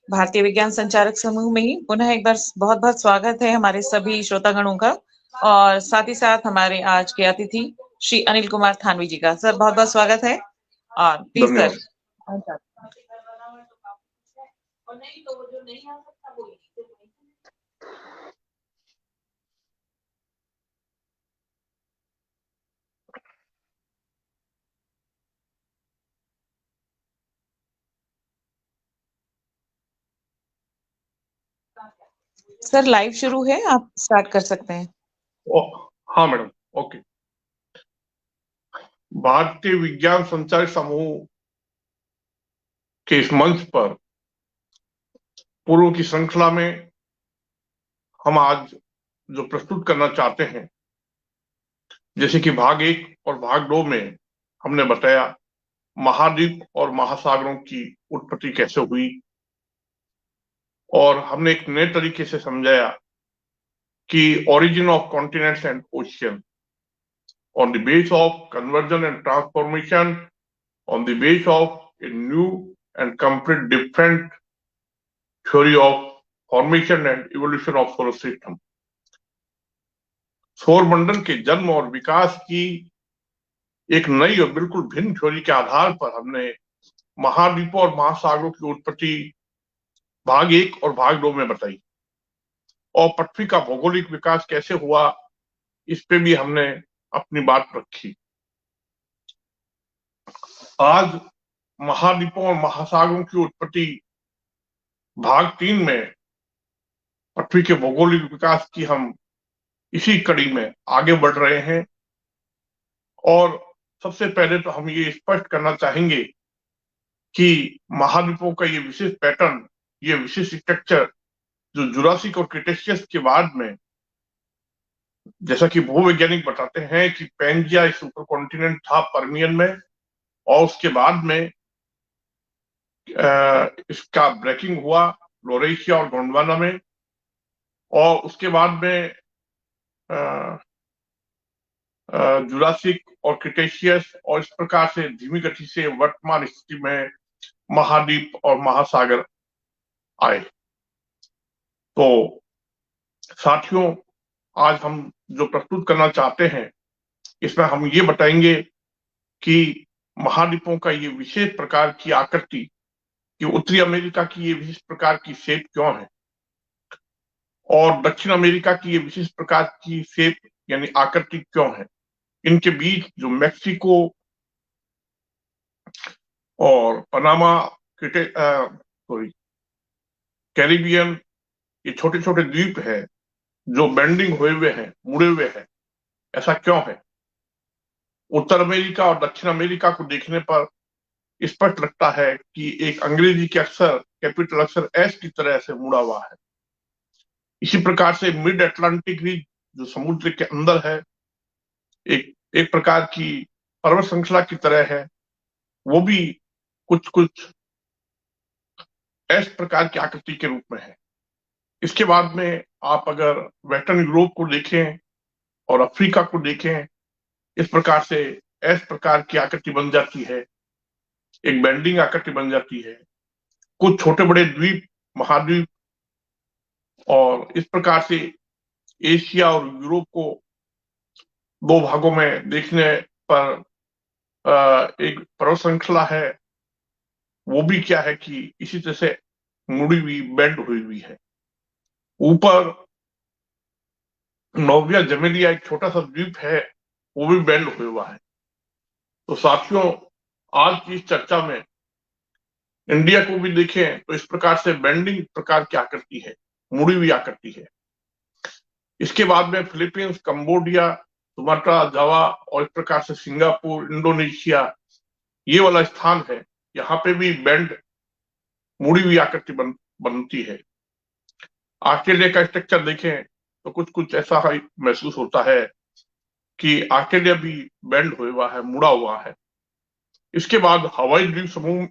भारतीय विज्ञान संचारक समूह में ही पुनः एक बार बहुत बहुत स्वागत है हमारे सभी श्रोतागणों का। और साथ ही साथ हमारे आज के अतिथि श्री अनिल कुमार थानवी जी का। सर बहुत बहुत स्वागत है। और प्लीज सर। सर लाइव शुरू है, आप स्टार्ट कर सकते हैं। हाँ मैडम, ओके। भारतीय विज्ञान संचार समूह के इस मंच पर पूर्व की श्रृंखला में हम आज जो प्रस्तुत करना चाहते हैं, जैसे कि भाग 1 और भाग 2 में हमने बताया महाद्वीप और महासागरों की उत्पत्ति कैसे हुई, और हमने एक नए तरीके से समझाया कि origin of continents and ocean on the base of conversion and transformation, on the base of a new and complete different theory of formation and evolution of solar system. सौरमंडल के जन्म और विकास की एक नई और बिल्कुल भिन्न थ्योरी के आधार पर हमने महाद्वीपों और महासागरों की उत्पत्ति भाग 1 और भाग 2 में बताई, और पृथ्वी का भौगोलिक विकास कैसे हुआ इस पे भी हमने अपनी बात रखी। आज महाद्वीपों और महासागरों की उत्पत्ति भाग 3 में पृथ्वी के भौगोलिक विकास की हम इसी कड़ी में आगे बढ़ रहे हैं। और सबसे पहले तो हम ये स्पष्ट करना चाहेंगे कि महाद्वीपों का ये विशेष पैटर्न, ये विशेष स्ट्रक्चर जो जुरासिक और क्रिटेशियस के बाद में, जैसा कि भूवैज्ञानिक बताते हैं कि पैंजिया सुपर कॉन्टिनेंट था पर्मियन में, और उसके बाद में इसका ब्रेकिंग हुआ लोरेशिया और गोंडवाना में, और उसके बाद में जुरासिक और क्रिटेशियस, और इस प्रकार से धीमी गति से वर्तमान स्थिति में महाद्वीप और महासागर आए। तो साथियों, आज हम जो प्रस्तुत करना चाहते हैं इसमें हम ये बताएंगे कि महाद्वीपों का ये विशेष प्रकार की आकृति, कि उत्तरी अमेरिका की ये विशेष प्रकार की शेप क्यों है, और दक्षिण अमेरिका की ये विशेष प्रकार की शेप यानी आकृति क्यों है। इनके बीच जो मैक्सिको और पनामा, कैरिबियन, ये छोटे छोटे द्वीप है जो बेंडिंग हुए हुए हैं, मुड़े हुए हैं, ऐसा क्यों है। उत्तर अमेरिका और दक्षिण अमेरिका को देखने पर स्पष्ट लगता है कि एक अंग्रेजी के अक्षर, कैपिटल अक्षर एस की तरह से मुड़ा हुआ है। इसी प्रकार से मिड अटलांटिक रीज जो समुद्र के अंदर है, एक प्रकार की पर्वत श्रृंखला की तरह है, वो भी कुछ कुछ एस प्रकार की आकृति के रूप में है। इसके बाद में आप अगर वेस्टर्न यूरोप को देखें और अफ्रीका को देखें, इस प्रकार से एस प्रकार की आकृति बन जाती है, एक बेंडिंग आकृति बन जाती है। कुछ छोटे बड़े द्वीप, महाद्वीप, और इस प्रकार से एशिया और यूरोप को दो भागों में देखने पर एक पर्वत श्रृंखला है, वो भी क्या है कि इसी तरह से मुड़ी हुई, बेंड हुई हुई है। ऊपर नोविया जमेलिया एक छोटा सा द्वीप है, वो भी बेंड हुआ हुआ है। तो साथियों, आज की इस चर्चा में इंडिया को भी देखें तो इस प्रकार से बेंडिंग प्रकार की आकृति है, मुड़ी हुई आकृति है। इसके बाद में फिलीपींस, कंबोडिया, सुमात्रा, जावा, और इस प्रकार से सिंगापुर, इंडोनेशिया, ये वाला स्थान है, यहाँ पे भी बेंड, मुड़ी हुई आकृति बनती है। ऑस्ट्रेलिया का स्ट्रक्चर देखें तो कुछ कुछ ऐसा महसूस होता है कि ऑस्ट्रेलिया भी बेंड हुआ है, मुड़ा हुआ है। इसके बाद हवाई द्वीप समूह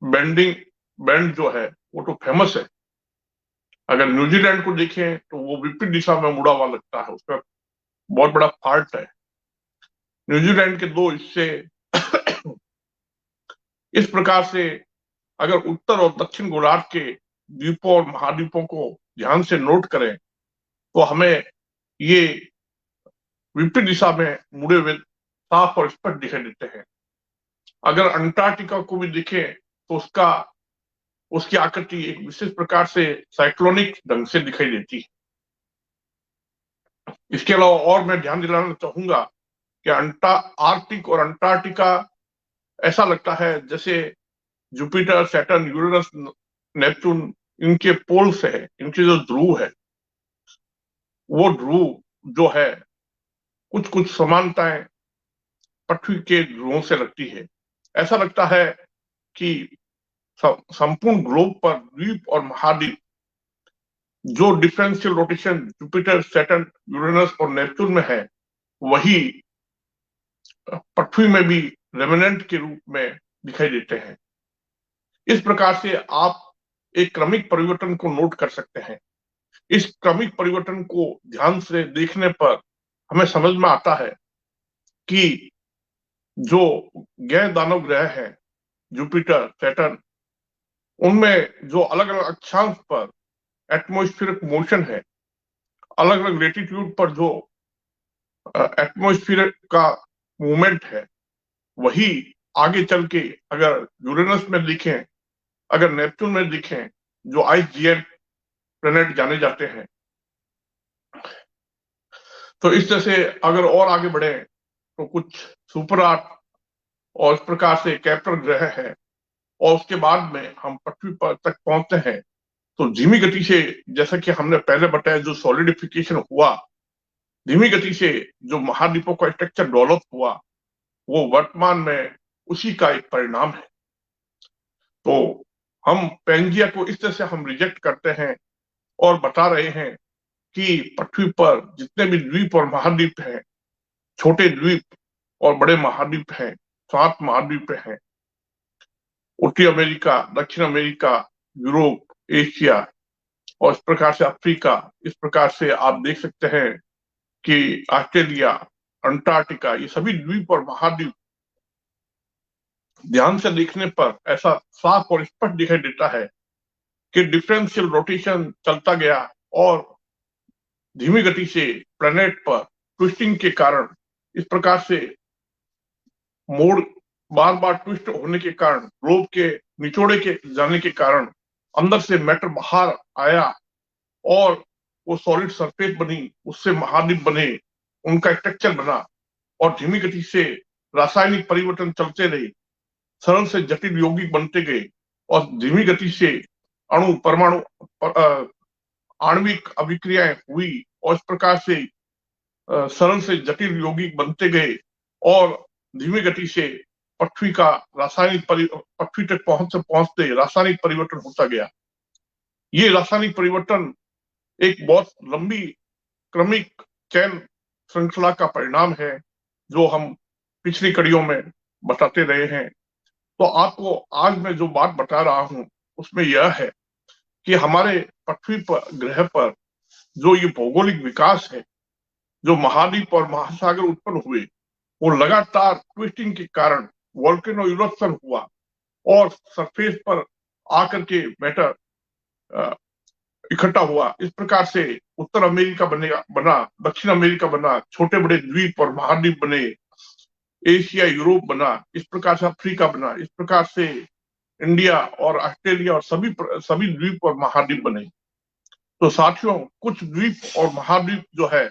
बेंड जो है वो तो फेमस है। अगर न्यूजीलैंड को देखें तो वो विपरीत दिशा में मुड़ा हुआ लगता है, उसमें बहुत बड़ा फाल्ट है। न्यूजीलैंड के दो हिस्से इस प्रकार से अगर उत्तर और दक्षिण गोलार्ध के द्वीपों और महाद्वीपों को ध्यान से नोट करें तो हमें ये विपरीत दिशा में मुड़े हुए साफ और स्पष्ट दिखाई देते हैं। अगर अंटार्कटिका को भी देखें तो उसकी आकृति एक विशेष प्रकार से साइक्लोनिक ढंग से दिखाई देती है। इसके अलावा और मैं ध्यान दिलाना चाहूंगा कि आर्कटिक और अंटार्कटिका ऐसा लगता है जैसे जुपिटर, सैटर्न, यूरेनस, नेपच्यून, इनके पोल्स है, इनके जो ध्रुव है, वो ध्रुव जो है कुछ कुछ समानताएं पृथ्वी के ध्रुवों से लगती है। ऐसा लगता है कि संपूर्ण ग्लोब पर द्वीप और महाद्वीप जो differential rotation Jupiter, Saturn, Uranus और नेपच्यून में है, वही पृथ्वी में भी रेमिनेंट के रूप में दिखाई देते हैं। इस प्रकार से आप एक क्रमिक परिवर्तन को नोट कर सकते हैं। इस क्रमिक परिवर्तन को ध्यान से देखने पर हमें समझ में आता है कि जो गैर दानव ग्रह हैं, जुपिटर, सैटर्न, उनमें जो अलग अलग अक्षांश पर एटमॉस्फेरिक मोशन है, अलग अलग लेटीट्यूड पर जो एटमॉस्फेयर का मूवमेंट है, वही आगे चल के अगर यूरेनस में दिखें, अगर नेपच्यून में दिखें, जो आइस जिएंट प्लैनेट जाने जाते हैं। तो इस तरह से अगर और आगे बढ़े तो कुछ सुपर आर्क और इस प्रकार से कैप्टर ग्रह है, और उसके बाद में हम पृथ्वी पर तक पहुंचते हैं तो धीमी गति से, जैसा कि हमने पहले बताया, जो सॉलिडिफिकेशन हुआ, धीमी गति से जो महाद्वीपों का स्ट्रक्चर डेवलप हुआ, वो वर्तमान में उसी का एक परिणाम है। तो हम पेंजिया को इस तरह से हम रिजेक्ट करते हैं और बता रहे हैं कि पृथ्वी पर जितने भी द्वीप और महाद्वीप हैं, छोटे द्वीप और बड़े महाद्वीप हैं, 7 महाद्वीप हैं, उत्तरी अमेरिका, दक्षिण अमेरिका, यूरोप, एशिया और इस प्रकार से अफ्रीका। इस प्रकार से आप देख सकते हैं कि ऑस्ट्रेलिया, अंटार्कटिका, ये सभी द्वीप और महाद्वीप ध्यान से देखने पर ऐसा साफ और स्पष्ट दिखाई देता है कि डिफरेंशियल रोटेशन चलता गया और धीमी गति से प्लैनेट पर ट्विस्टिंग के कारण, इस प्रकार से मोड़ बार बार ट्विस्ट होने के कारण, ग्लोब के निचोड़े के जाने के कारण अंदर से मैटर बाहर आया और वो सॉलिड सरफेस बनी, उससे महाद्वीप बने, उनका स्ट्रक्चर बना और धीमी गति से रासायनिक परिवर्तन चलते रहे, सरल से जटिल यौगिक बनते गए और धीमी गति से अणु, परमाणु, आणविक अभिक्रियाएं हुई और इस प्रकार से सरल से जटिल यौगिक बनते गए और धीमी गति से पृथ्वी का पृथ्वी तक पहुंचते रासायनिक परिवर्तन होता गया। ये रासायनिक परिवर्तन एक बहुत लंबी क्रमिक चैन श्रृंखला का परिणाम है, जो हम पिछली कड़ियों में बताते रहे हैं। तो आपको आज मैं जो बात बता रहा हूं उसमें यह है कि हमारे पृथ्वी पर, ग्रह पर जो ये भौगोलिक विकास है, जो महाद्वीप और महासागर उत्पन्न हुए, वो लगातार ट्विस्टिंग के कारण वोल्केनो इरप्शन हुआ और सरफेस पर आकर के मैटर इकट्ठा हुआ। इस प्रकार से उत्तर अमेरिका बना, दक्षिण अमेरिका बना, छोटे बड़े द्वीप और महाद्वीप बने, एशिया, यूरोप बना, इस प्रकार से अफ्रीका बना, इस प्रकार से इंडिया और ऑस्ट्रेलिया और सभी द्वीप और महाद्वीप बने। तो साथियों, कुछ द्वीप और महाद्वीप जो है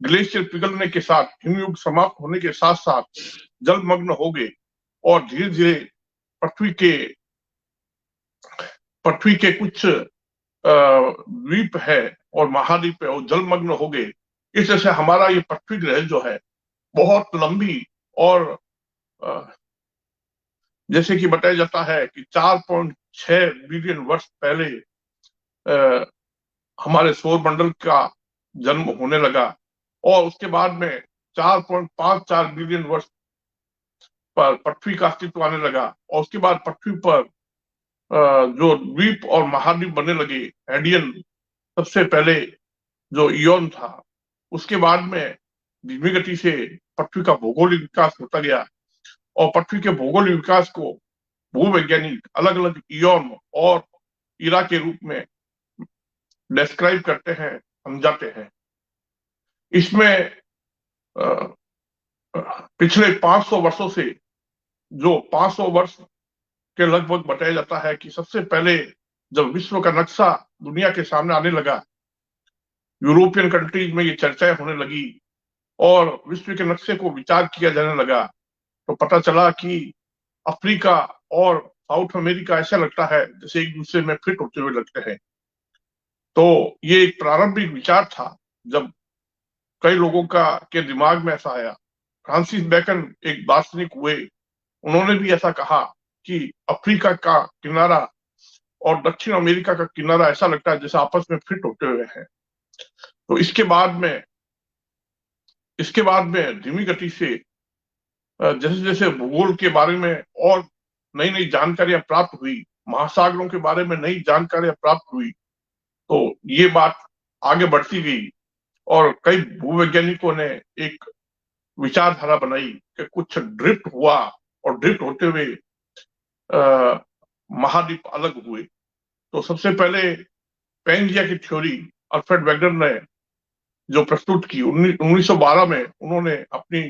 ग्लेशियर पिघलने के साथ, हिमयुग समाप्त होने के साथ साथ जलमग्न हो गए और धीरे धीरे पृथ्वी के कुछ द्वीप है और महाद्वीप है, वो जलमग्न हो गए। इस तरह से हमारा ये पृथ्वी ग्रह जो है बहुत लंबी और जैसे कि बताया जाता है कि 4.6 बिलियन वर्ष पहले हमारे सौर मंडल का जन्म होने लगा और उसके बाद में 4.54 बिलियन वर्ष पर पृथ्वी का अस्तित्व आने लगा और उसके बाद पृथ्वी पर जो द्वीप और महाद्वीप बनने लगे। एडियन सबसे पहले जो इयॉन था, उसके बाद में धीमी गति से पृथ्वी का भौगोलिक विकास होता गया और पृथ्वी के भौगोलिक विकास को भूवैज्ञानिक अलग अलग इयॉन और इरा के रूप में डिस्क्राइब करते हैं, समझाते हैं। इसमें पिछले 500 वर्षों से, जो 500 वर्ष के लगभग बताया जाता है कि सबसे पहले जब विश्व का नक्शा दुनिया के सामने आने लगा, यूरोपियन कंट्रीज में ये चर्चाएं होने लगी और विश्व के नक्शे को विचार किया जाने लगा, तो पता चला कि अफ्रीका और साउथ अमेरिका ऐसा लगता है जैसे एक दूसरे में फिट होते हुए लगते हैं। तो ये एक प्रारंभिक विचार था जब कई लोगों का के दिमाग में ऐसा आया। फ्रांसिस बेकन एक दार्शनिक हुए, उन्होंने भी ऐसा कहा कि अफ्रीका का किनारा और दक्षिण अमेरिका का किनारा ऐसा लगता है जैसे आपस में फिट होते हुए हैं। तो इसके बाद में धीमी गति से जैसे जैसे भूगोल के बारे में और नई नई जानकारियां प्राप्त हुई, महासागरों के बारे में नई जानकारियां प्राप्त हुई, तो ये बात आगे बढ़ती गई और कई भूवैज्ञानिकों ने एक विचारधारा बनाई कि कुछ ड्रिफ्ट हुआ और ड्रिफ्ट होते हुए महाद्वीप अलग हुए। तो सबसे पहले पैंजिया की थ्योरी अल्फ्रेड वेगनर ने जो प्रस्तुत की 1912 में, उन्होंने अपनी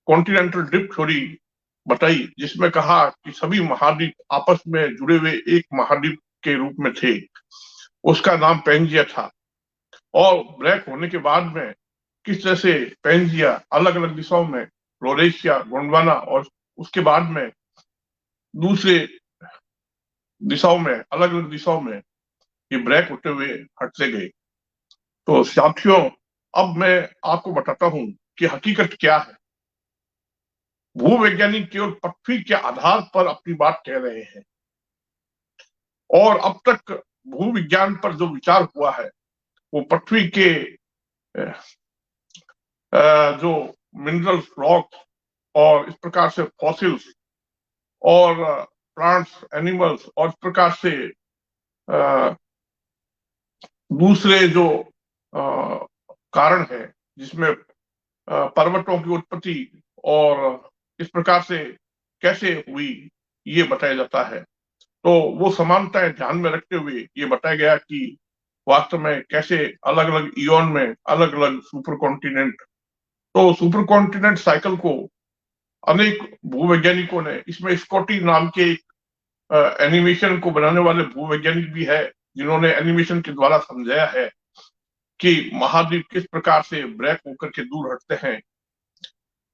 कॉन्टिनेंटल ड्रिफ्ट थ्योरी बताई, जिसमें कहा कि सभी महाद्वीप आपस में जुड़े हुए एक महाद्वीप के रूप में थे। उसका नाम पैंजिया था। और ब्लैक होने के बाद में किस तरह से पैंजिया अलग अलग दिशाओं में, फ्लोरेशिया, गोंडवाना और उसके बाद में दूसरे दिशाओं में, अलग अलग दिशाओं में ये ब्लैक होते हुए हटते गए। तो साथियों, अब मैं आपको बताता हूं कि हकीकत क्या है। भूवैज्ञानिक केवल पृथ्वी के आधार पर अपनी बात कह रहे हैं और अब तक भूविज्ञान पर जो विचार हुआ है वो पृथ्वी के जो मिनरल्स, रॉक्स और इस प्रकार से फॉसिल्स और प्लांट्स, एनिमल्स और इस प्रकार से दूसरे जो कारण है जिसमें पर्वतों की उत्पत्ति और इस प्रकार से कैसे हुई, ये बताया जाता है। तो वो समानताएं ध्यान में रखते हुए ये बताया गया कि वास्तव में कैसे अलग अलग इयॉन में अलग अलग सुपर कॉन्टिनेंट, तो सुपर कॉन्टिनेंट साइकिल को अनेक भूवैज्ञानिकों ने, इसमें स्कॉटी नाम के एक एनिमेशन को बनाने वाले भूवैज्ञानिक भी है जिन्होंने एनिमेशन के द्वारा समझाया है कि महाद्वीप किस प्रकार से ब्रेक होकर के दूर हटते हैं।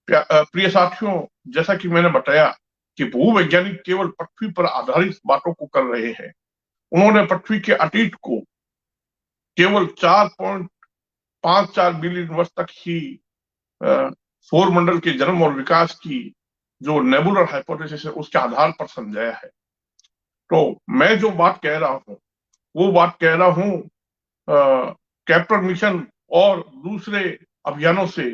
प्रिय साथियों, जैसा कि मैंने बताया कि भूवैज्ञानिक केवल पृथ्वी पर आधारित बातों को कर रहे हैं। उन्होंने पृथ्वी के अतीत को केवल 4.54 बिलियन वर्ष तक ही सौरमंडल के जन्म और विकास की जो नेबुलर हाइपोथेसिस है उसके आधार पर समझाया है। तो मैं जो बात कह रहा हूं वो बात कह रहा हूं केप्लर मिशन और दूसरे अभियानों से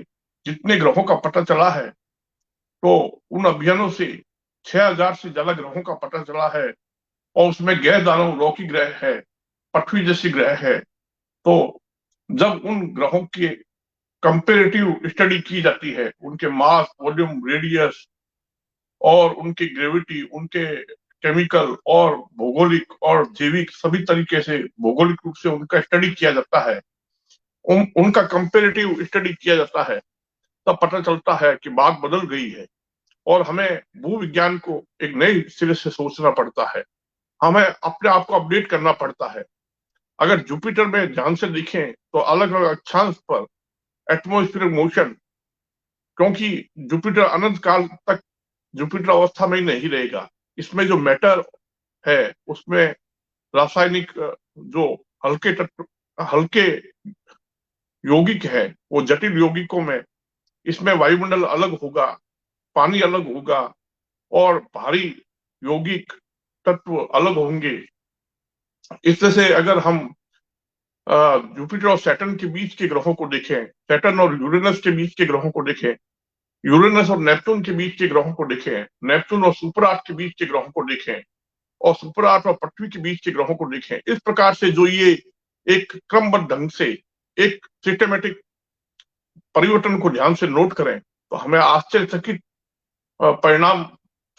जितने ग्रहों का पता चला है, तो उन अभियानों से 6000 से ज्यादा ग्रहों का पता चला है और उसमें गैर दानव रॉकी ग्रह है, पृथ्वी जैसी ग्रह है। तो जब उन ग्रहों की कंपेरेटिव स्टडी की जाती है, उनके मास, वॉल्यूम, रेडियस और उनकी ग्रेविटी, उनके केमिकल और भौगोलिक और जैविक सभी तरीके से भौगोलिक रूप से उनका स्टडी किया जाता है, उनका कंपेरेटिव स्टडी किया जाता है, तब पता चलता है कि बात बदल गई है और हमें भूविज्ञान को एक नए सिरे से सोचना पड़ता है। हमें अपने आप को अपडेट करना पड़ता है। अगर जुपिटर में ध्यान से देखें तो अलग अलग अक्षांश पर एटमॉस्फेरिक मोशन, क्योंकि जुपिटर अनंत काल तक जुपिटर अवस्था में ही नहीं रहेगा। इसमें जो मैटर है उसमें रासायनिक जो हल्के तत्व, हल्के यौगिक है, वो जटिल यौगिकों में इसमें वायुमंडल अलग होगा, पानी अलग होगा और भारी यौगिक तत्व अलग होंगे। इस तरह से अगर हम जुपिटर और सैटर्न के बीच के ग्रहों को देखें, सैटर्न और यूरेनस के बीच के ग्रहों को देखें, यूरेनस और नेपच्यून के बीच के ग्रहों को देखें, नेपच्यून और सुपर आर्क के बीच के ग्रहों को देखें और सुपर आर्क और पृथ्वी के बीच के ग्रहों को देखें, इस प्रकार से जो ये एक क्रमबद्ध ढंग से एक सिस्टमेटिक परिवर्तन को ध्यान से नोट करें तो हमें आश्चर्यचकित परिणाम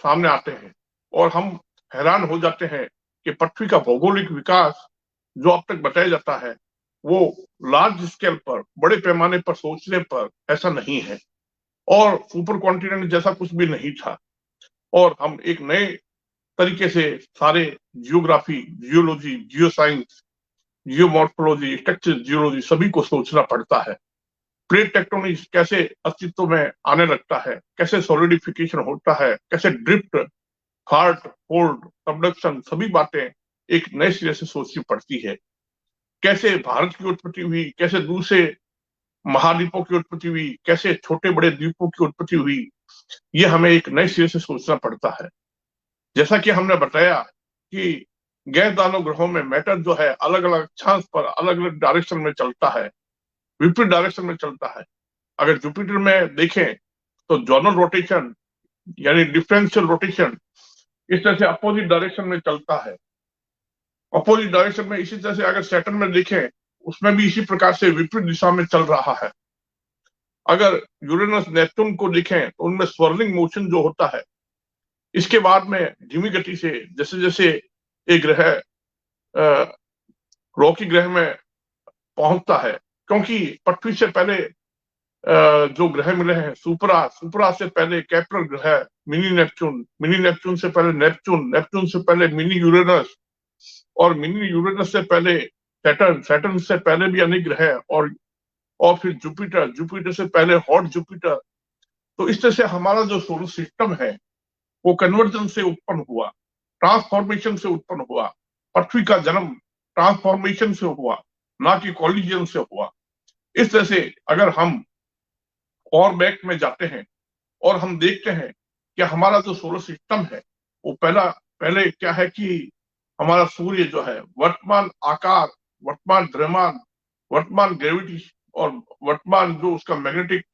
सामने आते हैं और हम हैरान हो जाते हैं कि पृथ्वी का भौगोलिक विकास जो अब तक बताया जाता है वो लार्ज स्केल पर, बड़े पैमाने पर सोचने पर ऐसा नहीं है, और सुपर कॉन्टिनेंट जैसा कुछ भी नहीं था। और हम एक नए तरीके से सारे geography, geology, geo science, geomorphology, structure geology सभी को सोचना पड़ता है। प्लेट टेक्टोनिक्स कैसे अस्तित्व में आने लगता है, कैसे सॉलिडिफिकेशन होता है, कैसे ड्रिफ्ट, हार्ट, फोल्ड, सबडक्शन, सभी बातें एक नए सिरे से सोचनी पड़ती है। कैसे भारत की उत्पत्ति हुई, कैसे दूसरे महाद्वीपों की उत्पत्ति हुई, कैसे छोटे बड़े द्वीपों की उत्पत्ति हुई, ये हमें एक नए सिरे से सोचना पड़ता है। जैसा कि हमने बताया कि गैस दानव ग्रहों में मैटर जो है अलग अलग अक्षांश पर अलग अलग डायरेक्शन में चलता है, विपरीत डायरेक्शन में चलता है। अगर जुपिटर में देखें तो जोनल रोटेशन यानी डिफरेंशियल रोटेशन इस तरह से अपोजिट डायरेक्शन में चलता है, अपोजिट डायरेक्शन में। इसी तरह से अगर सैटर्न में देखें उसमें भी इसी प्रकार से विपरीत दिशा में चल रहा है। अगर यूरेनस नेपच्यून को देखें तो उनमें स्वर्लिंग मोशन जो होता है, इसके बाद में धीमी गति से जैसे जैसे एक ग्रह रॉकी ग्रह में पहुंचता है, क्योंकि पृथ्वी से पहले जो ग्रह मिले हैं सुपरा, सुपरा से पहले कैप्लर ग्रह, मिनी नेपच्यून, मिनी नेपच्यून से पहले नेपच्यून, नेपच्यून से पहले मिनी यूरेनस, और मिनी यूरेनस से पहले सैटर्न, सैटर्न से पहले भी अनेक ग्रह, और फिर जुपिटर, जुपिटर से पहले हॉट जुपिटर। तो इस तरह से हमारा जो सोलर सिस्टम है वो कन्वर्जन से उत्पन्न हुआ, ट्रांसफॉर्मेशन से उत्पन्न हुआ। पृथ्वी का जन्म ट्रांसफॉर्मेशन से हुआ, ना कि कॉलिजन से हुआ। इस तरह से अगर हम और बैक में जाते हैं और हम देखते हैं कि हमारा जो सोलर सिस्टम है वो पहले क्या है कि हमारा सूर्य जो है वर्तमान आकार, वर्तमान द्रव्यमान, वर्तमान ग्रेविटी और वर्तमान जो उसका मैग्नेटिक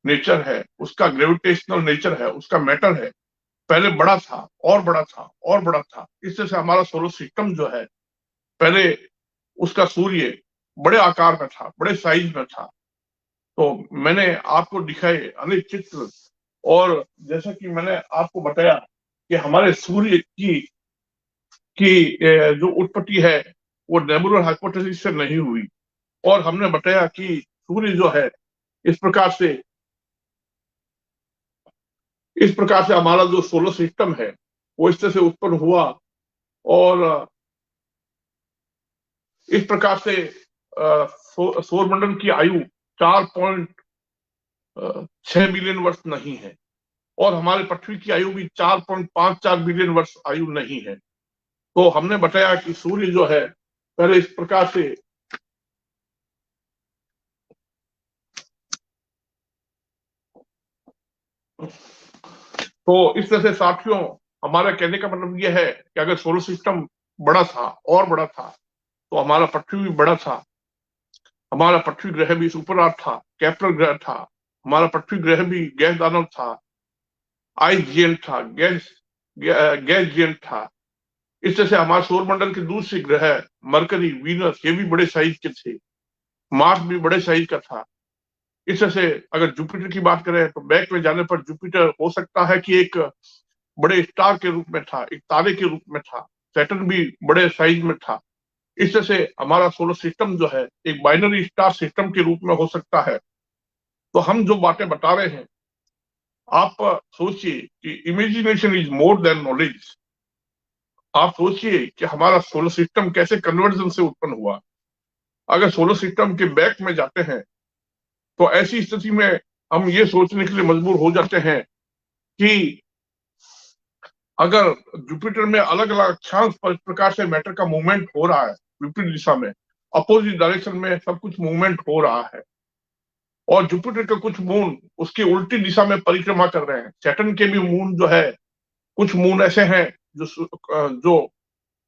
नेचर है, उसका ग्रेविटेशनल नेचर है, उसका मैटर है, पहले बड़ा था और बड़ा था और बड़ा था। इस तरह से हमारा सोलर सिस्टम जो है पहले उसका सूर्य बड़े आकार में था, बड़े साइज में था। तो मैंने आपको दिखाए अनेक चित्र, और जैसा कि मैंने आपको बताया कि हमारे सूर्य की जो उत्पत्ति है वो नेबुलर हाइपोथेसिस से नहीं हुई, और हमने बताया कि सूर्य जो है इस प्रकार से हमारा जो सोलर सिस्टम है वो इस तरह से उत्पन्न हुआ, और इस प्रकार से सौरमंडल की आयु 4.6 बिलियन वर्ष नहीं है, और हमारे पृथ्वी की आयु भी 4.54 बिलियन वर्ष आयु नहीं है। तो हमने बताया कि सूर्य जो है पहले इस प्रकार से तो इस तरह से साथियों, हमारा कहने का मतलब यह है कि अगर सोलर सिस्टम बड़ा था और बड़ा था तो हमारा पृथ्वी भी बड़ा था, हमारा पृथ्वी ग्रह भी सुपर आर्थ था, कैप्लर ग्रह था, हमारा पृथ्वी ग्रह भी गैस दानव था, आइस जिएंट था, गैस जिएंट था। इस तरह से हमारे सौरमंडल के दूसरे ग्रह मरकरी, वीनस, ये भी बड़े साइज के थे, मार्स भी बड़े साइज का था। इस तरह से अगर जुपिटर की बात करें तो बैक में जाने पर जुपिटर हो सकता है कि एक बड़े स्टार के रूप में था, एक तारे के रूप में था, सैटर्न भी बड़े साइज में था। इस तरह से हमारा सोलर सिस्टम जो है एक बाइनरी स्टार सिस्टम के रूप में हो सकता है। तो हम जो बातें बता रहे हैं, आप सोचिए कि imagination is more than knowledge. आप सोचिए कि हमारा सोलर सिस्टम कैसे कन्वर्जन से उत्पन्न हुआ। अगर सोलर सिस्टम के बैक में जाते हैं तो ऐसी स्थिति में हम ये सोचने के लिए मजबूर हो जाते हैं कि अगर जुपिटर में अलग अलग अक्षांश पर इस प्रकार से मैटर का मूवमेंट हो रहा है, विपरीत दिशा में, अपोजिट डायरेक्शन में सब कुछ मूवमेंट हो रहा है, और जुपिटर के कुछ मून उसकी उल्टी दिशा में परिक्रमा कर रहे हैं, सैटर्न के भी मून जो है, कुछ मून ऐसे हैं जो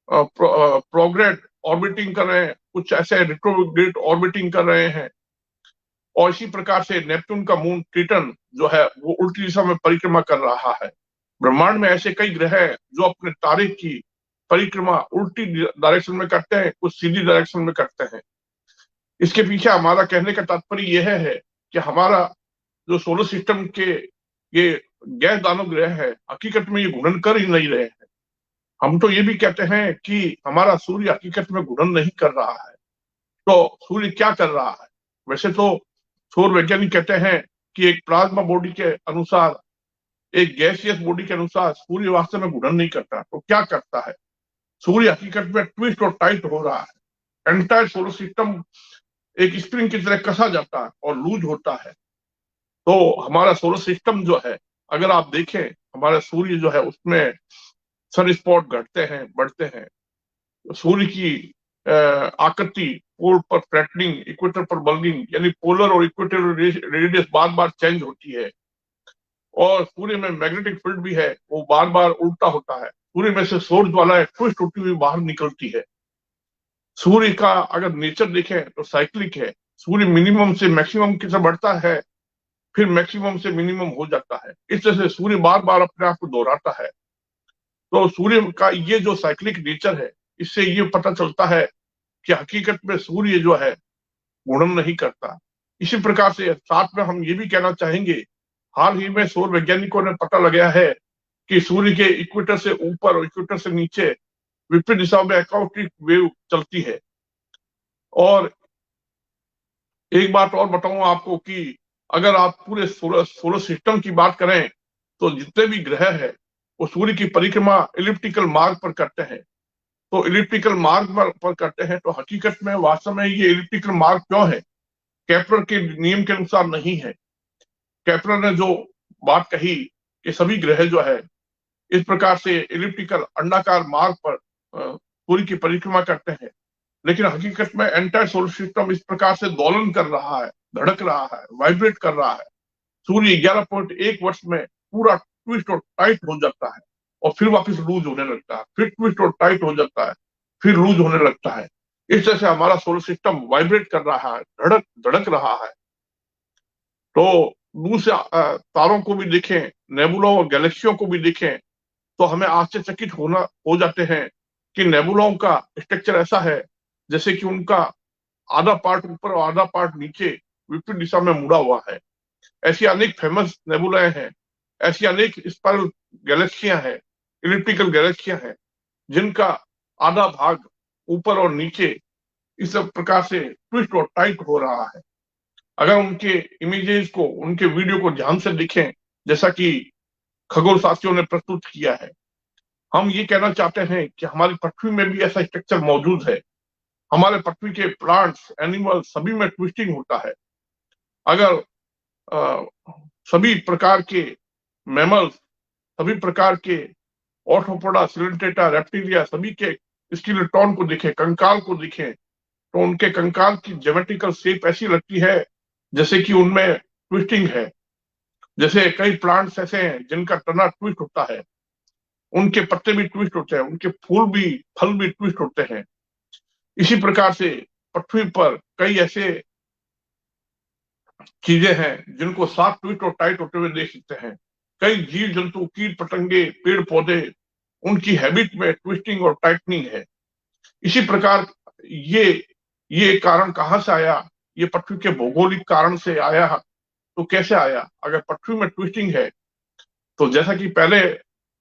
प्रोग्रेड ऑर्बिटिंग कर रहे हैं, कुछ ऐसे रिट्रोग्रेड ऑर्बिटिंग कर रहे हैं, और इसी प्रकार से नेपच्यून का मून ट्रिटन जो है वो उल्टी दिशा में परिक्रमा कर रहा है। ब्रह्मांड में ऐसे कई ग्रह हैं जो अपने तारे की परिक्रमा उल्टी डायरेक्शन में करते हैं, कुछ सीधी डायरेक्शन में करते हैं। इसके पीछे हमारा कहने का तात्पर्य यह है कि हमारा जो सोलर सिस्टम के ये गैस दानव ग्रह है, हकीकत में ये घूर्णन कर ही नहीं रहे हैं, हम तो ये भी कहते हैं कि हमारा सूर्य हकीकत में घूर्णन नहीं कर रहा है, तो सूर्य क्या कर रहा है? वैसे तो सौर वैज्ञानिक कहते हैं कि एक प्लाज्मा बॉडी के अनुसार, एक गैसियस बॉडी के अनुसार सूर्य वास्तव में घूर्णन नहीं करता। तो क्या करता है? सूर्य हकीकत में ट्विस्ट और टाइट हो रहा है। एंटायर सोलर सिस्टम एक स्प्रिंग की तरह कसा जाता है और लूज होता है। तो हमारा सोलर सिस्टम जो है, अगर आप देखें, हमारा सूर्य जो है उसमें सन स्पॉट घटते हैं, बढ़ते हैं। सूर्य की आकृति पोल पर फ्लैटनिंग, इक्वेटर पर बल्गिंग, यानी पोलर और इक्वेटर रेडियस बार बार चेंज होती है। और सूर्य में मैग्नेटिक फील्ड भी है, वो बार बार उल्टा होता है। सूर्य में से सौर ज्वालाएं ट्विस्ट होती हुई बाहर निकलती है। सूर्य का अगर नेचर देखें तो साइक्लिक है। सूर्य मिनिमम से मैक्सिमम की तरफ बढ़ता है, फिर मैक्सिमम से मिनिमम हो जाता है। इस तरह से सूर्य बार बार अपने आप को दोहराता है। तो सूर्य का ये जो साइक्लिक नेचर है, इससे ये पता चलता है कि हकीकत में सूर्य जो है घूर्णन नहीं करता। इसी प्रकार से साथ में हम ये भी कहना चाहेंगे, हाल ही में सौर वैज्ञानिकों ने पता लगाया है कि सूर्य के इक्वेटर से ऊपर और इक्वेटर से नीचे विपरीत दिशा में अकाउंटिक वेव चलती है। और एक बात और बताऊं आपको कि अगर आप पूरे सोलर सिस्टम की बात करें तो जितने भी ग्रह है वो सूर्य की परिक्रमा इलिप्टिकल मार्ग पर करते हैं। तो इलिप्टिकल मार्ग पर करते हैं, तो हकीकत में वास्तव में ये इलिप्टिकल मार्ग क्यों है? केपलर के नियम के अनुसार नहीं है। केपलर ने जो बात कही कि सभी ग्रह जो है इस प्रकार से इलिप्टिकल अंडाकार मार्ग पर सूर्य की परिक्रमा करते हैं, लेकिन हकीकत में एंटायर सोलर सिस्टम इस प्रकार से दोलन कर रहा है, धड़क रहा है, वाइब्रेट कर रहा है। सूर्य 11.1 वर्ष में पूरा ट्विस्ट और टाइट हो जाता है और फिर वापस लूज होने लगता है, फिर ट्विस्ट और टाइट हो जाता है, फिर लूज होने लगता है। इस तरह से हमारा सोलर सिस्टम वाइब्रेट कर रहा है, धड़क धड़क रहा है। तो दूर से तारों को भी देखें, नेबुला और गैलेक्सियों को भी देखें, तो हमें आश्चर्यचकित हो जाते हैं कि नेबुलाओं का स्ट्रक्चर ऐसा है जैसे कि उनका आधा पार्ट ऊपर और आधा पार्ट नीचे विपरीत दिशा में मुड़ा हुआ है। ऐसी अनेक फेमस नेबुलाएं हैं, ऐसी अनेक स्पाइरल गैलेक्सियां हैं, इलिप्टिकल गैलेक्सियां हैं, जिनका आधा भाग ऊपर और नीचे इस प्रकार से ट्विस्ट और टाइट हो रहा है। अगर उनके इमेजेस को, उनके वीडियो को ध्यान से देखें, जैसा कि खगोल शास्त्रियों ने प्रस्तुत किया है, हम ये कहना चाहते हैं कि हमारी पृथ्वी में भी ऐसा स्ट्रक्चर मौजूद है। हमारे पृथ्वी के प्लांट्स, एनिमल्स सभी में ट्विस्टिंग होता है। अगर आ, सभी प्रकार के मैमल्स, सभी प्रकार के ऑर्थोपोडा, सिलेंटेटा, रेप्टिलिया सभी के स्केलेटन को देखें, कंकाल को देखें, तो उनके कंकाल की ज्योमेट्रिकल शेप ऐसी लगती है जैसे कि उनमें ट्विस्टिंग है। जैसे कई प्लांट्स ऐसे हैं जिनका तना ट्विस्ट होता है, उनके पत्ते भी ट्विस्ट होते हैं, उनके फल भी ट्विस्ट होते हैं। इसी प्रकार से पृथ्वी पर कई ऐसे चीजें हैं जिनको साफ ट्विस्ट और टाइट होते हुए देख सकते हैं। कई जीव जंतु, कीट पतंगे, पेड़ पौधे, उनकी हैबिट में ट्विस्टिंग और टाइटनिंग है। इसी प्रकार ये ये कारण कहाँ से आया? ये पृथ्वी के भौगोलिक कारण से आया। तो कैसे आया? अगर पृथ्वी में ट्विस्टिंग है, तो जैसा कि पहले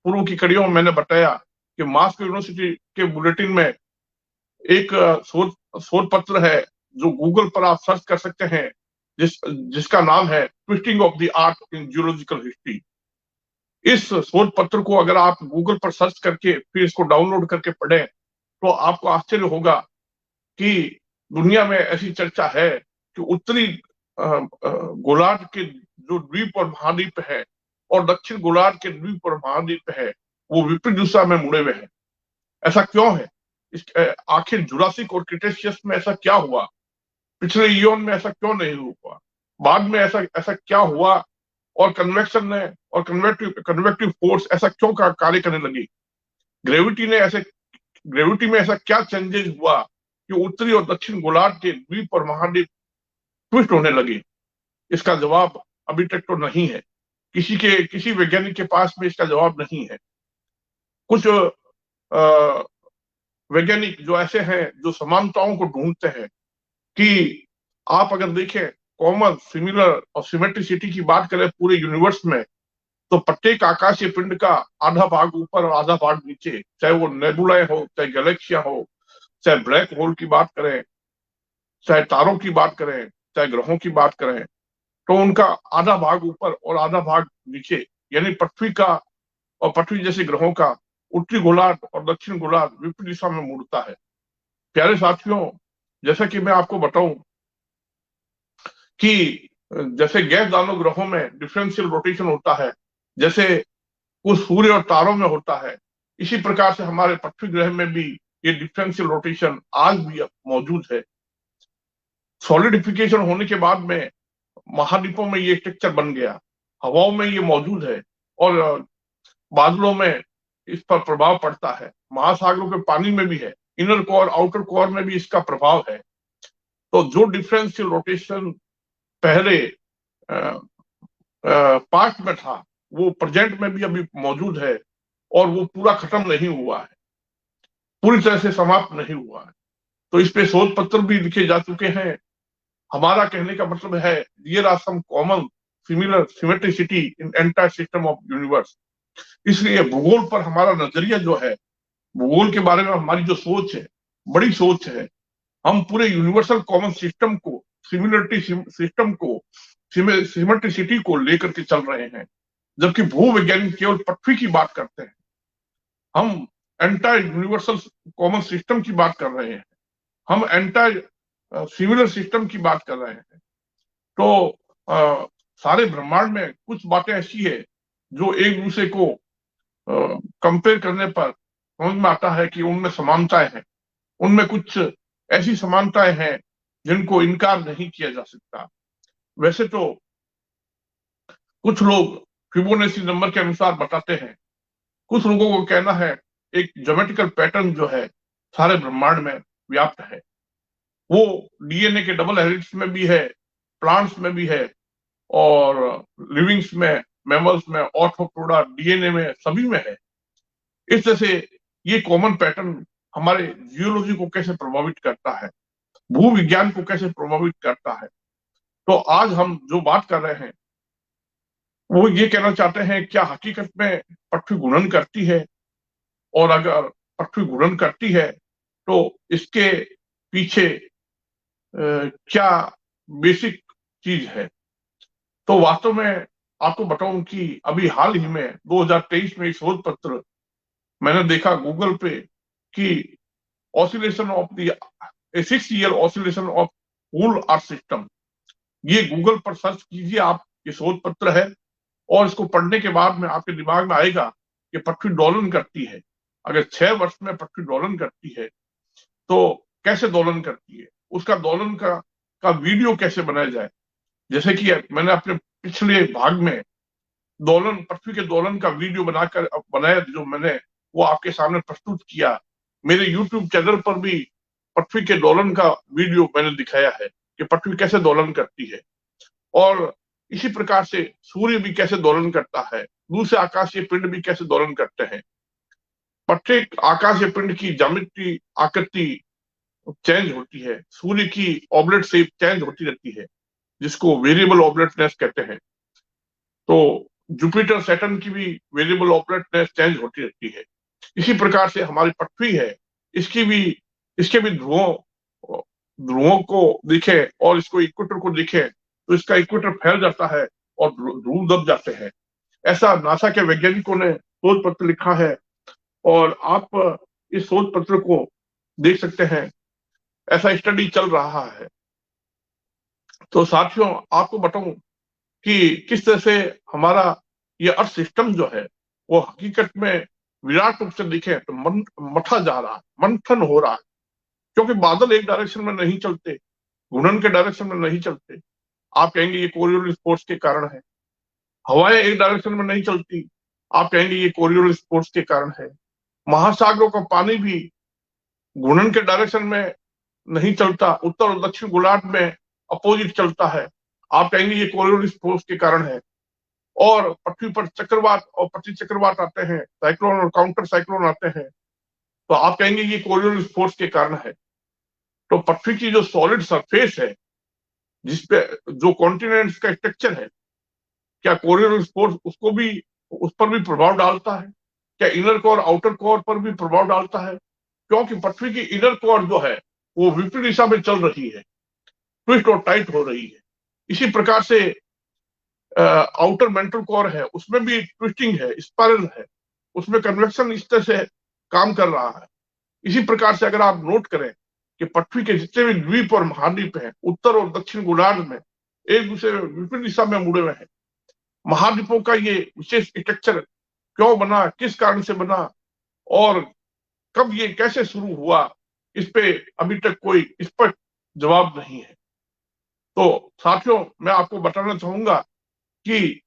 पूर्व की कड़ियों में मैंने बताया कि मास्को यूनिवर्सिटी के बुलेटिन में एक शोध पत्र है जो गूगल पर आप सर्च कर सकते हैं, जिसका नाम है twisting of the art in geological history. इस शोध पत्र को अगर आप गूगल पर सर्च करके फिर इसको डाउनलोड करके पढ़ें तो आपको आश्चर्य होगा कि दुनिया में ऐसी चर्चा है कि उत्तरी गोलार्ध के जो द्वीप और महाद्वीप है और दक्षिण गोलार्ध के द्वीप और महाद्वीप है वो विपरीत दिशा में मुड़े हुए हैं। ऐसा क्यों है? आखिर जुरासिक और क्रिटेशियस में ऐसा क्या हुआ? पिछले ईयोन में ऐसा क्यों नहीं हुआ? बाद में ऐसा ऐसा क्या हुआ? और कन्वेक्शन ने और कन्वेक्टिव फोर्स ऐसा क्यों कार्य करने लगी? ग्रेविटी में ऐसा क्या चेंजेस हुआ कि उत्तरी और दक्षिण गोलार्ध के द्वीप और महाद्वीप ट्विस्ट होने लगे? इसका जवाब अभी तक तो नहीं है। किसी वैज्ञानिक के पास में इसका जवाब नहीं है। कुछ वैज्ञानिक जो ऐसे हैं जो समानताओं को ढूंढते हैं कि आप अगर देखें कॉमन, सिमिलर और सिमेट्रिसिटी की बात करें पूरे यूनिवर्स में, तो प्रत्येक आकाशीय पिंड का आधा भाग ऊपर और आधा भाग नीचे, चाहे वो नेबुलाए हो, चाहे गैलेक्सिया हो, चाहे ब्लैक होल की बात करें, चाहे तारों की बात करें, चाहे ग्रहों की बात करें, तो उनका आधा भाग ऊपर और आधा भाग नीचे, यानी पृथ्वी का और पृथ्वी जैसे ग्रहों का उत्तरी गोलार्ध और दक्षिण गोलार्ध विपरीत दिशा में मुड़ता है। प्यारे साथियों, जैसा कि मैं आपको बताऊं कि जैसे गैस दानव ग्रहों में डिफरेंशियल रोटेशन होता है, जैसे उस सूर्य और तारों में होता है, इसी प्रकार से हमारे पृथ्वी ग्रह में भी ये डिफरेंशियल रोटेशन आज भी मौजूद है। सॉलिडिफिकेशन होने के बाद में महाद्वीपों में ये स्ट्रक्चर बन गया, हवाओं में ये मौजूद है और बादलों में इस पर प्रभाव पड़ता है, महासागरों के पानी में भी है, इनर कोर आउटर कोर में भी इसका प्रभाव है। तो जो डिफरेंशियल रोटेशन पहले पास्ट में था, वो प्रेजेंट में भी अभी मौजूद है और वो पूरा खत्म नहीं हुआ है, पूरी तरह से समाप्त नहीं हुआ है। तो इस पे शोध पत्र भी लिखे जा चुके हैं। हमारा कहने का मतलब है, there are some common similar symmetricity in entire system of universe. इसलिए भूगोल पर हमारा नजरिया जो है, भूगोल के बारे में हमारी जो सोच है, बड़ी सोच है। हम पूरे यूनिवर्सल कॉमन सिस्टम को, सिमिलरिटी सिस्टम को, सिमेट्रिसिटी को लेकर के चल रहे हैं, जबकि भूवैज्ञानिक केवल पृथ्वी की बात करते हैं। हम एंटायर यूनिवर्सल कॉमन सिस्टम की बात कर रहे हैं, हम एंटायर सिमिलर सिस्टम की बात कर रहे हैं। तो सारे ब्रह्मांड में कुछ बातें ऐसी है जो एक दूसरे को कंपेयर करने पर समझ में आता है कि उनमें समानताएं हैं, उनमें कुछ ऐसी समानताएं हैं जिनको इनकार नहीं किया जा सकता। वैसे तो कुछ लोग फिबोनाची नंबर के अनुसार बताते हैं, कुछ लोगों को कहना है एक ज्योमेट्रिकल पैटर्न जो है सारे ब्रह्मांड में व्याप्त है। वो डीएनए के डबल हेलिक्स में भी है, प्लांट्स में भी है और लिविंग्स में, मैमल्स में, ऑर्थोपोडा डीएनए में, सभी में है। इस तरह से ये कॉमन पैटर्न हमारे जियोलॉजी को कैसे प्रभावित करता है, भूविज्ञान को कैसे प्रभावित करता है। तो आज हम जो बात कर रहे हैं वो ये कहना चाहते हैं, क्या हकीकत में पृथ्वी घूर्णन करती है, और अगर पृथ्वी घूर्णन करती है तो इसके पीछे क्या बेसिक चीज है। तो वास्तव में आपको बताऊं कि अभी हाल ही में 2023 में शोध पत्र मैंने देखा गूगल पे कि oscillation of the 6 year oscillation of whole earth system, ये गूगल पर सर्च कीजिए आप, ये शोध पत्र है और इसको पढ़ने के बाद में आपके दिमाग में आएगा कि पृथ्वी दोलन करती है। अगर 6 वर्ष में पृथ्वी दोलन करती है तो कैसे दोलन करती है, उसका दोलन का वीडियो कैसे बनाया जाए। जैसे कि मैंने अपने पिछले भाग में दोलन, पृथ्वी के दोलन का वीडियो बनाया, जो मैंने वो आपके सामने प्रस्तुत किया। मेरे YouTube चैनल पर भी पृथ्वी के दोलन का वीडियो मैंने दिखाया है कि पृथ्वी कैसे दोलन करती है, और इसी प्रकार से सूर्य भी कैसे दोलन करता है, दूसरे आकाशीय पिंड भी कैसे दोलन करते हैं। प्रत्येक आकाशीय पिंड की ज्यामिति, आकृति चेंज होती है, सूर्य की ऑब्लेट शेप चेंज होती रहती है, जिसको वेरिएबल ऑब्लेटनेस कहते हैं। तो जुपिटर, सैटर्न की भी वेरिएबल ऑब्लेटनेस चेंज होती रहती है। इसी प्रकार से हमारी पृथ्वी है, इसके भी ध्रुवों को देखे और इसको इक्वेटर को देखे तो इसका इक्वेटर फैल जाता है और ध्रुव दब जाते हैं। ऐसा नासा के वैज्ञानिकों ने शोध पत्र लिखा है और आप इस शोध पत्र को देख सकते हैं, ऐसा स्टडी चल रहा है। तो साथियों, आपको बताऊं कि किस तरह से हमारा ये अर्थ सिस्टम जो है वो हकीकत में विराट रूप से दिखे तो मथा जा रहा है, मंथन हो रहा है, क्योंकि बादल एक डायरेक्शन में नहीं चलते, घूर्णन के डायरेक्शन में नहीं चलते। आप कहेंगे ये कोरियोलिस फोर्स के कारण है। हवाएं एक डायरेक्शन में नहीं चलती, आप कहेंगे ये कोरियोलिस फोर्स के कारण है। महासागरों का पानी भी घूर्णन के डायरेक्शन में नहीं चलता, उत्तर और दक्षिण गोलार्ध में अपोजिट चलता है, आप कहेंगे ये कोरियोलिस फोर्स के कारण है। और पृथ्वी पर चक्रवात और प्रति चक्रवात आते हैं, साइक्लोन और काउंटर साइक्लोन आते हैं, तो आप कहेंगे ये कोरियोलिस फोर्स के कारण है। तो पृथ्वी की जो सॉलिड सरफेस है, जिसपे जो कॉन्टिनेंट्स का स्ट्रक्चर है, क्या कोरियोलिस फोर्स उसको भी उस पर भी प्रभाव डालता है? क्या इनर कोर आउटर कोर पर भी प्रभाव डालता है? क्योंकि पृथ्वी की इनर कोर जो है वो विपरीत दिशा में चल रही है, ट्विस्ट और टाइट हो रही है। इसी प्रकार से आउटर मेंटल कोर है, उसमें भी ट्विस्टिंग है, स्पाइरल है, उसमें कन्वेक्शन इस तरह से काम कर रहा है। इसी प्रकार से अगर आप नोट करें कि पृथ्वी के जितने भी द्वीप और महाद्वीप हैं, उत्तर और दक्षिण गोलार्ध में एक दूसरे विपरीत दिशा में मुड़े हुए हैं। महाद्वीपों का ये विशेष स्ट्रक्चर क्यों बना, किस कारण से बना और कब ये कैसे शुरू हुआ, इस पे अभी तक कोई स्पष्ट जवाब नहीं है। तो साथियों, मैं आपको बताना चाहूंगा कि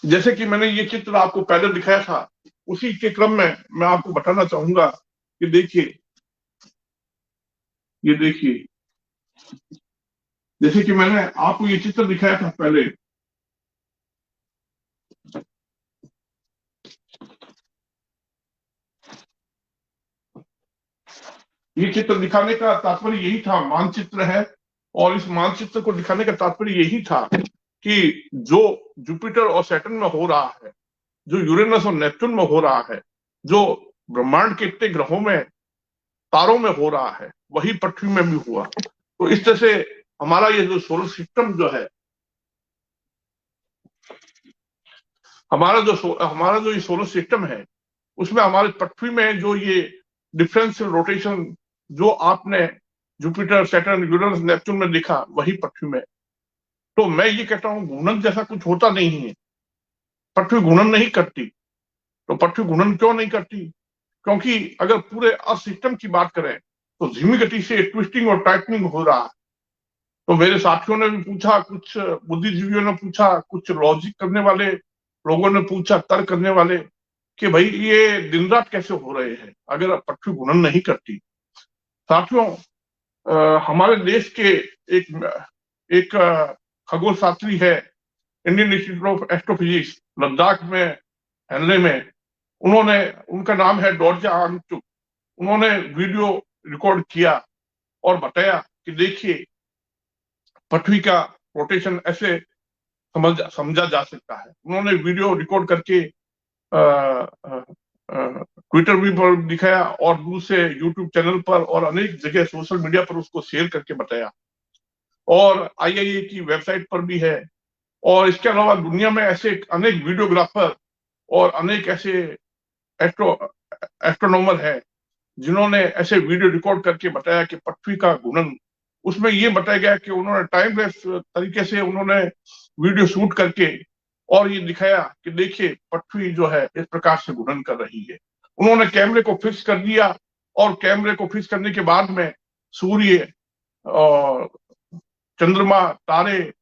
जैसे कि मैंने ये चित्र आपको पहले दिखाया था, उसी के क्रम में मैं आपको बताना चाहूंगा कि देखिए, ये देखिए, जैसे कि मैंने आपको ये चित्र दिखाया था पहले, ये चित्र दिखाने का तात्पर्य यही था, मानचित्र है, और इस मानचित्र को दिखाने का तात्पर्य यही था कि जो जुपिटर और सैटर्न में हो रहा है, जो यूरेनस और नेपच्यून में हो रहा है, जो ब्रह्मांड के इतने ग्रहों में, तारों में हो रहा है, वही पृथ्वी में भी हुआ। तो इस तरह से हमारा ये जो सोलर सिस्टम जो है, हमारा जो ये सोलर सिस्टम है, उसमें हमारे पृथ्वी में जो ये डिफरेंशियल रोटेशन जो आपने जुपिटर, सैटर्न, यूरेनस, नेपच्यून में देखा, वही पृथ्वी में। तो मैं ये कहता हूं, घूर्णन जैसा कुछ होता नहीं है, पृथ्वी घूर्णन नहीं करती। तो पृथ्वी घूर्णन क्यों नहीं करती? क्योंकि अगर पूरे अर्थ सिस्टम की बात करें तो धीमी गति से ट्विस्टिंग और टाइटनिंग हो रहा है। तो मेरे साथियों ने भी पूछा, कुछ बुद्धिजीवियों ने पूछा, कुछ लॉजिक करने वाले लोगों ने पूछा, तर्क करने वाले, कि भाई ये दिन रात कैसे हो रहे हैं अगर पृथ्वी घूर्णन नहीं करती। साथियों, हमारे देश के एक खगोल शास्त्री है, Indian institute of astrophysics, Ladakh में, हेनले में, उनका नाम है डोरजा आंगचुक। उन्होंने वीडियो रिकॉर्ड किया और बताया कि देखिए, पृथ्वी का रोटेशन ऐसे समझा जा सकता है। उन्होंने वीडियो रिकॉर्ड करके ट्विटर भी पर दिखाया और दूसरे यूट्यूब चैनल पर और अनेक जगह सोशल मीडिया पर उसको शेयर करके बताया, और आईआईए की वेबसाइट पर भी है। और इसके अलावा दुनिया में ऐसे अनेक वीडियोग्राफर और अनेक ऐसे एस्ट्रोनॉमर है जिन्होंने ऐसे वीडियो रिकॉर्ड करके बताया कि पृथ्वी का घूर्णन, उसमें ये बताया गया कि उन्होंने टाइमलेस तरीके से उन्होंने वीडियो शूट करके और ये दिखाया कि देखिए, पृथ्वी जो है इस प्रकार से घूर्णन कर रही है। उन्होंने कैमरे को फिक्स कर दिया और कैमरे को फिक्स करने के बाद में सूर्य और चंद्रमा, तारे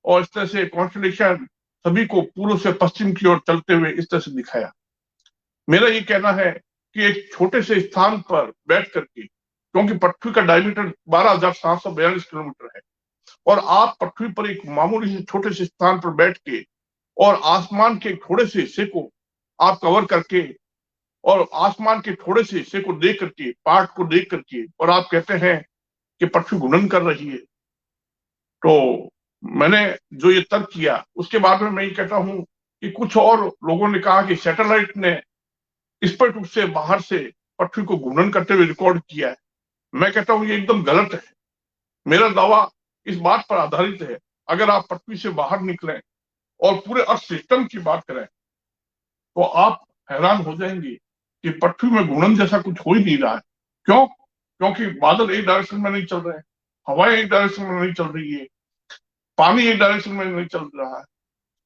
और इस तरह से कॉन्स्टेलेशन सभी को पूर्व से पश्चिम की ओर चलते हुए इस तरह से दिखाया। मेरा ये कहना है कि एक छोटे से स्थान पर बैठ करके, क्योंकि पृथ्वी का डायमीटर 12,742 किलोमीटर है, और आप पृथ्वी पर एक मामूली से छोटे से स्थान पर बैठ के और आसमान के थोड़े से हिस्से को आप कवर करके और आसमान के थोड़े से हिस्से को देख करके, पार्ट को देख करके, और आप कहते हैं कि पृथ्वी घूर्णन कर रही है। तो मैंने जो ये तर्क किया, उसके बाद में मैं ये कहता हूं कि कुछ और लोगों ने कहा कि सैटेलाइट ने स्पष्ट रूप से बाहर से पृथ्वी को घूर्णन करते हुए रिकॉर्ड किया है। मैं कहता हूं ये एकदम गलत है। मेरा दावा इस बात पर आधारित है, अगर आप पृथ्वी से बाहर निकलें और पूरे अर्थ सिस्टम की बात करें तो आप हैरान हो जाएंगे कि पृथ्वी में घूर्णन जैसा कुछ हो ही नहीं रहा है। क्यों? क्योंकि बादल एक डायरेक्शन में नहीं चल रहे हैं, हवाएं एक डायरेक्शन में नहीं चल रही है, पानी एक डायरेक्शन में नहीं चल रहा है,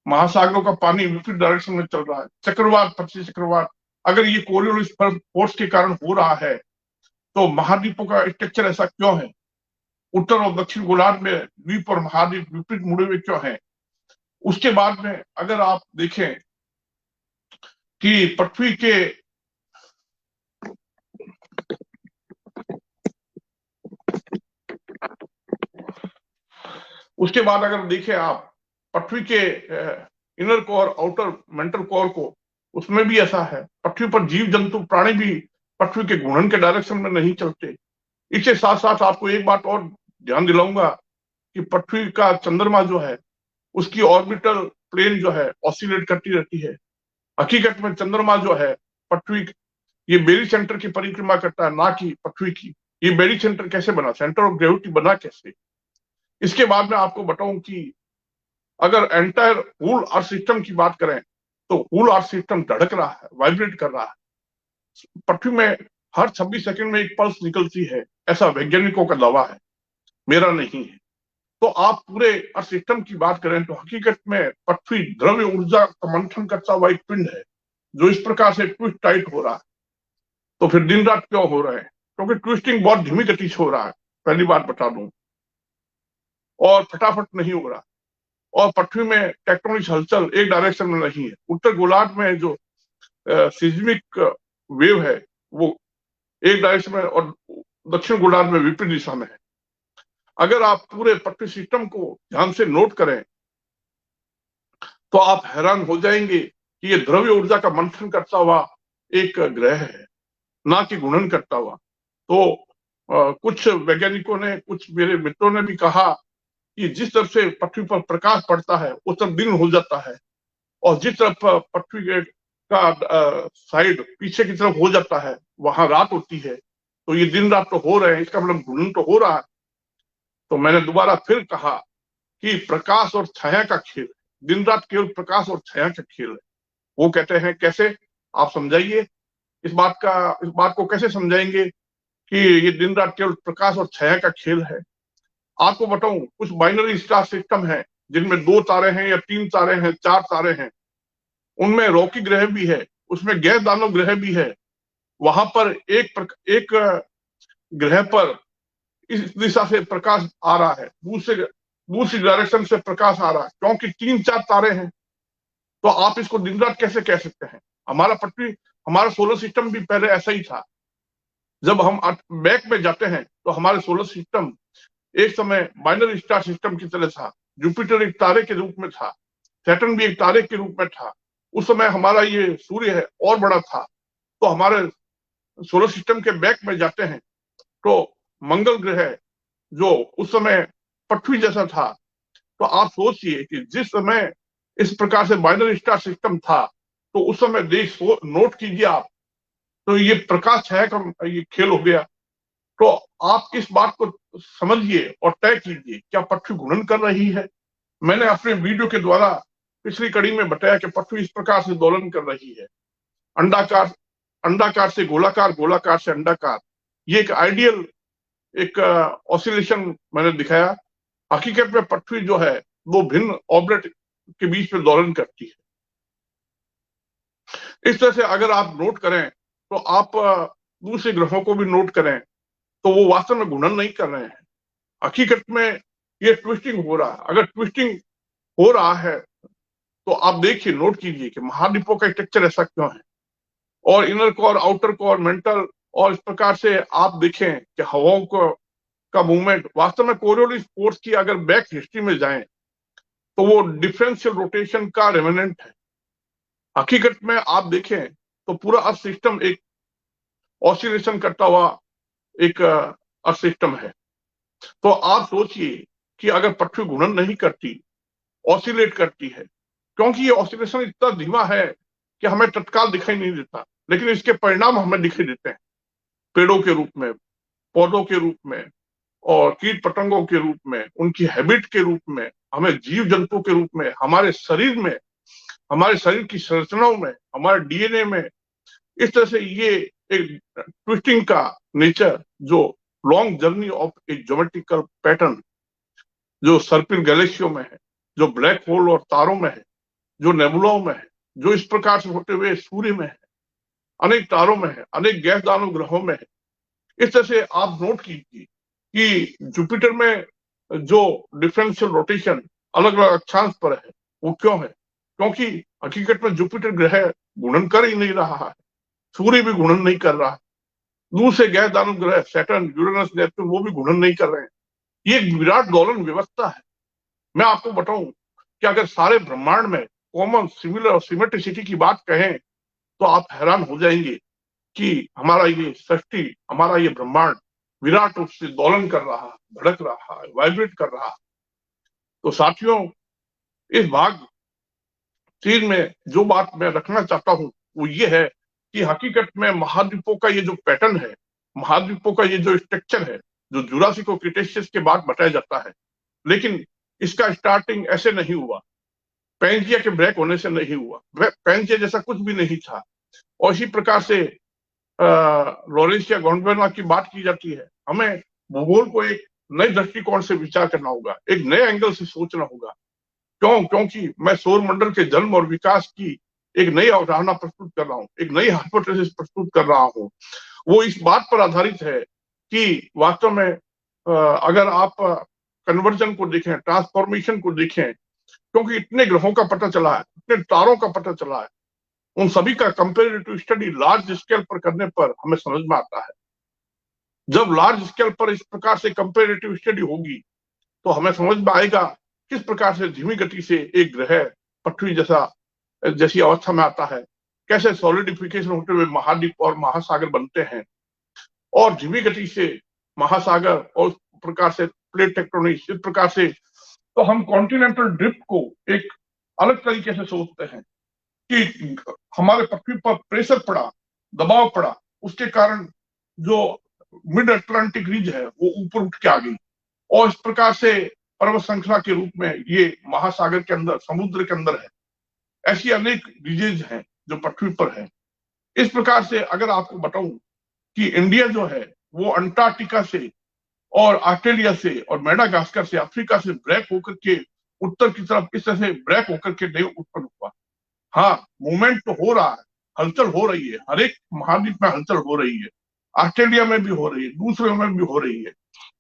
महासागरों का पानी विपरीत डायरेक्शन में चल रहा है, चक्रवात, पृथ्वी चक्रवात। अगर ये कोरियोलिस फोर्स के कारण हो रहा है तो महाद्वीपों का स्ट्रक्चर ऐसा क्यों है? उत्तर और दक्षिण गोलार्ध में द्वीप और महाद्वीप विपरीत मुड़े हुए क्यों हैं? उसके बाद में अगर आप देखें कि पृथ्वी के उसके बाद अगर देखें आप पृथ्वी के inner core, outer mantle core को, उसमें भी ऐसा है। पृथ्वी पर जीव जंतु प्राणी भी पृथ्वी के घूर्णन के डायरेक्शन में नहीं चलते। इसके साथ साथ आपको एक बात और ध्यान दिलाऊंगा कि पृथ्वी का चंद्रमा जो है, उसकी ऑर्बिटल प्लेन जो है ऑसिलेट करती रहती है। हकीकत में चंद्रमा जो है पृथ्वी, ये बेरी सेंटर की परिक्रमा करता है, ना कि पृथ्वी की। ये बेरी सेंटर कैसे बना, सेंटर ऑफ ग्रेविटी बना कैसे? इसके बाद मैं आपको बताऊं कि अगर एंटायर होल अर्थ सिस्टम की बात करें तो होल अर्थ सिस्टम धड़क रहा है, वाइब्रेट कर रहा है। पृथ्वी में हर 26 सेकंड में एक पल्स निकलती है, ऐसा वैज्ञानिकों का दावा है, मेरा नहीं है। तो आप पूरे अर्थ सिस्टम की बात करें तो हकीकत में पृथ्वी द्रव्य ऊर्जा का मंथन करता हुआ एक पिंड है, जो इस प्रकार से ट्विस्ट टाइट हो रहा है। तो फिर दिन रात क्यों हो रहे हैं? क्योंकि ट्विस्टिंग बहुत धीमी गति से हो रहा है, पहली बात बता दूं, और फटाफट नहीं हो रहा। और पृथ्वी में टेक्टोनिक हलचल एक डायरेक्शन में नहीं है। उत्तर गोलार्ध में जो सिज्मिक वेव है वो एक डायरेक्शन में, और दक्षिण गोलार्ध में विपरीत दिशा में है। अगर आप पूरे पृथ्वी सिस्टम को ध्यान से नोट करें तो आप हैरान हो जाएंगे कि ये द्रव्य ऊर्जा का मंथन करता हुआ एक ग्रह है, ना कि गुणन करता हुआ। तो कुछ वैज्ञानिकों ने, कुछ मेरे मित्रों ने भी कहा कि जिस तरफ से पृथ्वी पर प्रकाश पड़ता है उस तरफ दिन हो जाता है, और जिस तरफ पृथ्वी का साइड पीछे की तरफ हो जाता है वहां रात होती है। तो ये दिन रात तो हो रहे हैं, इसका मतलब घूर्णन तो हो रहा है। तो मैंने दोबारा फिर कहा कि प्रकाश और छाया का खेल, दिन रात केवल प्रकाश और छाया का खेल है। वो कहते हैं कैसे, आप समझाइए इस बात को कैसे समझाएंगे कि ये दिन रात केवल प्रकाश और छाया का खेल है? आपको बताऊं, कुछ बाइनरी स्टार सिस्टम है जिनमें 2 तारे हैं या 3 तारे हैं, 4 तारे हैं। उनमें रॉकी ग्रह भी है, उसमें गैस दानव ग्रह भी है। वहां पर एक ग्रह पर इस दिशा से प्रकाश आ रहा है, दूसरी डायरेक्शन से प्रकाश आ रहा है, क्योंकि 3-4 तारे हैं। तो आप इसको दिन रात कैसे कह सकते हैं? हमारा सोलर सिस्टम भी पहले ऐसा ही था। जब हम बैक में जाते हैं तो हमारे सोलर सिस्टम एक समय बाइनरी स्टार सिस्टम की तरह था। जुपिटर एक तारे के रूप में था, सैटर्न भी एक तारे के रूप में था। उस समय हमारा ये सूर्य है और बड़ा था। तो हमारे सोलर सिस्टम के बैक में जाते हैं तो मंगल ग्रह जो उस समय पृथ्वी जैसा था। तो आप सोचिए कि जिस समय इस प्रकार से बाइनरी स्टार सिस्टम था तो उस समय देश नोट कीजिए आप, तो ये प्रकाश छाया का ये खेल हो गया। तो आप इस बात को समझिए और तय कीजिए, क्या पृथ्वी घूर्णन कर रही है? मैंने अपने वीडियो के द्वारा पिछली कड़ी में बताया कि पृथ्वी इस प्रकार से दोलन कर रही है, अंडाकार अंडाकार से गोलाकार, गोलाकार से अंडाकार। ये एक आइडियल एक ऑसिलेशन मैंने दिखाया। हकीकत में पृथ्वी जो है वो भिन्न ऑर्बिट के बीच में दोलन करती है। इस तरह से अगर आप नोट करें तो आप दूसरे ग्रहों को भी नोट करें तो वो वास्तव में घूर्णन नहीं कर रहे हैं। हकीकत में ये ट्विस्टिंग हो रहा है। अगर ट्विस्टिंग हो रहा है तो आप देखिए, नोट कीजिए कि महाद्वीपों का स्ट्रक्चर ऐसा क्यों है, और inner core, outer core, mental, और इस प्रकार से आप देखें कि हवाओं का मूवमेंट वास्तव में कोरियोलिस फोर्स की अगर बैक हिस्ट्री में जाएं तो वो डिफरेंशियल रोटेशन का रेमिनेंट है। हकीकत में आप देखें तो पूरा अर्थ सिस्टम एक ऑसिलेशन करता हुआ एक अर्थ सिस्टम है। तो आप सोचिए कि अगर पृथ्वी घूर्णन नहीं करती, ऑसिलेट करती है, क्योंकि ये ऑसिलेशन इतना धीमा है कि हमें तत्काल दिखाई नहीं देता, लेकिन इसके परिणाम हमें दिखाई देते हैं, पेड़ों के रूप में, पौधों के रूप में, और कीट पतंगों के रूप में, उनकी हैबिट के रूप में, हमें जीव जंतु के रूप में, हमारे शरीर में, हमारे शरीर की संरचनाओं में, हमारे डीएनए में। इस तरह से ये एक ट्विस्टिंग का नेचर, जो long journey of A geometrical pattern, जो सर्पिल गैलेक्सियों में है, जो ब्लैक होल और तारों में है, जो नेबुलाओं में है, जो इस प्रकार से होते हुए सूर्य में है, अनेक तारों में है, अनेक गैस दानव ग्रहों में है। इस तरह से आप नोट कीजिए कि जुपिटर में जो डिफरेंशियल रोटेशन अलग अलग अक्षांश पर है वो क्यों है? क्योंकि हकीकत में जुपिटर ग्रह घूर्णन कर ही नहीं रहा है, सूर्य भी घूर्णन नहीं कर रहा है, दूसरे गैस दानव ग्रह सैटर्न, यूरेनस, नेपच्यून वो भी घूर्णन नहीं कर रहे हैं। ये एक विराट दोलन व्यवस्था है। मैं आपको बताऊं कि अगर सारे ब्रह्मांड में कॉमन, सिमिलर और सिमेट्रिसिटी की बात कहें तो आप हैरान हो जाएंगे कि हमारा ये सृष्टि, हमारा ये ब्रह्मांड विराट रूप से दोलन कर रहा है, धड़क रहा है, वाइब्रेट कर रहा है। तो साथियों, इस भाग चीज में जो बात मैं रखना चाहता हूं वो ये है कि हकीकत में महाद्वीपों का ये जो पैटर्न है, महाद्वीपों का ये जो स्ट्रक्चर है, जो जुरासिक और क्रिटेशियस के बाद बताया जाता है, लेकिन इसका स्टार्टिंग ऐसे नहीं हुआ, पैंजिया के ब्रेक होने से नहीं हुआ। पैंजिया जैसा कुछ भी नहीं था। और इसी प्रकार से लॉरेंसिया गोंडवाना की बात की जाती है। हमें भूगोल को एक नए दृष्टिकोण से विचार करना होगा, एक नए एंगल से सोचना होगा। क्योंकि मैं सौर मंडल के जन्म और विकास की एक नई अवधारणा प्रस्तुत कर रहा हूँ, एक नई हाइपोथेसिस प्रस्तुत कर रहा हूँ। वो इस बात पर आधारित है कि वास्तव में अगर आप कन्वर्जन को देखें, ट्रांसफॉर्मेशन को देखें, क्योंकि इतने ग्रहों का पता चला है, इतने तारों का पता चला है, उन सभी का कंपेरेटिव स्टडी लार्ज स्केल पर करने पर हमें समझ में आता है। जब लार्ज स्केल पर इस प्रकार से कंपेरेटिव स्टडी होगी तो हमें समझ में आएगा किस प्रकार से धीमी गति से एक ग्रह पृथ्वी जैसी अवस्था में आता है, कैसे सॉलिडिफिकेशन होते हुए महाद्वीप और महासागर बनते हैं, और धीमी गति से महासागर और प्रकार से प्लेट टेक्टोनिक्स, इस प्रकार से तो हम कॉन्टिनेंटल ड्रिफ्ट को एक अलग तरीके से सोचते हैं कि हमारे पृथ्वी पर प्रेशर पड़ा, दबाव पड़ा, उसके कारण जो मिड अटलांटिक रीज है वो ऊपर उठ के आ गई, और इस प्रकार से पर्वत श्रृंखला के रूप में ये महासागर के अंदर, समुद्र के अंदर है। ऐसी अनेक रीजेज हैं जो पृथ्वी पर है। इस प्रकार से अगर आपको बताऊं कि इंडिया जो है वो अंटार्कटिका से और ऑस्ट्रेलिया से और मेडागास्कर से, अफ्रीका से ब्रेक होकर के उत्तर की तरफ इस तरह से ब्रेक होकर के नहीं उत्पन्न हुआ। हाँ, मूवमेंट तो हो रहा है, हलचल हो रही है, हर एक महाद्वीप में हलचल हो रही है, ऑस्ट्रेलिया में भी हो रही है, दूसरे में भी हो रही है।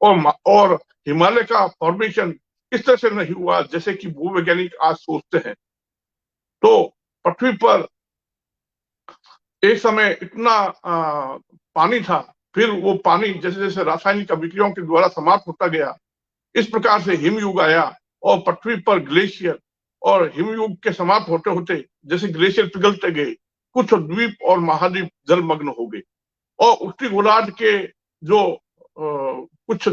और हिमालय का फॉर्मेशन इस तरह से नहीं हुआ जैसे कि भूवैज्ञानिक आज सोचते हैं। तो पृथ्वी पर एक समय इतना पानी था, फिर वो पानी जैसे जैसे रासायनिक अभिक्रियाओं के द्वारा समाप्त होता गया, इस प्रकार से हिमयुग आया और पृथ्वी पर ग्लेशियर और हिमयुग के समाप्त होते होते जैसे ग्लेशियर पिघलते गए, कुछ द्वीप और महाद्वीप जलमग्न हो गए और उत्तरी गोलार्ध के जो कुछ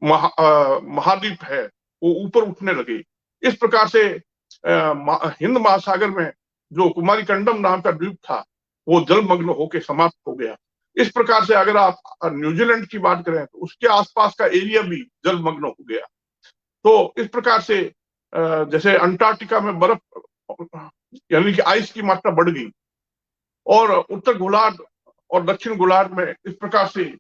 महाद्वीप है वो ऊपर उठने लगे। इस प्रकार से हिंद महासागर में जो कुमारी कंडम नाम का द्वीप था वो जलमग्न होकर समाप्त हो गया। इस प्रकार से अगर आप न्यूजीलैंड की बात करें तो उसके आसपास का एरिया भी जलमग्न हो गया। तो इस प्रकार से जैसे अंटार्कटिका में बर्फ यानी कि आइस की मात्रा बढ़ गई, और उत्तर गोलार्ध और दक्षिण गोलार्ध में इस प्रकार से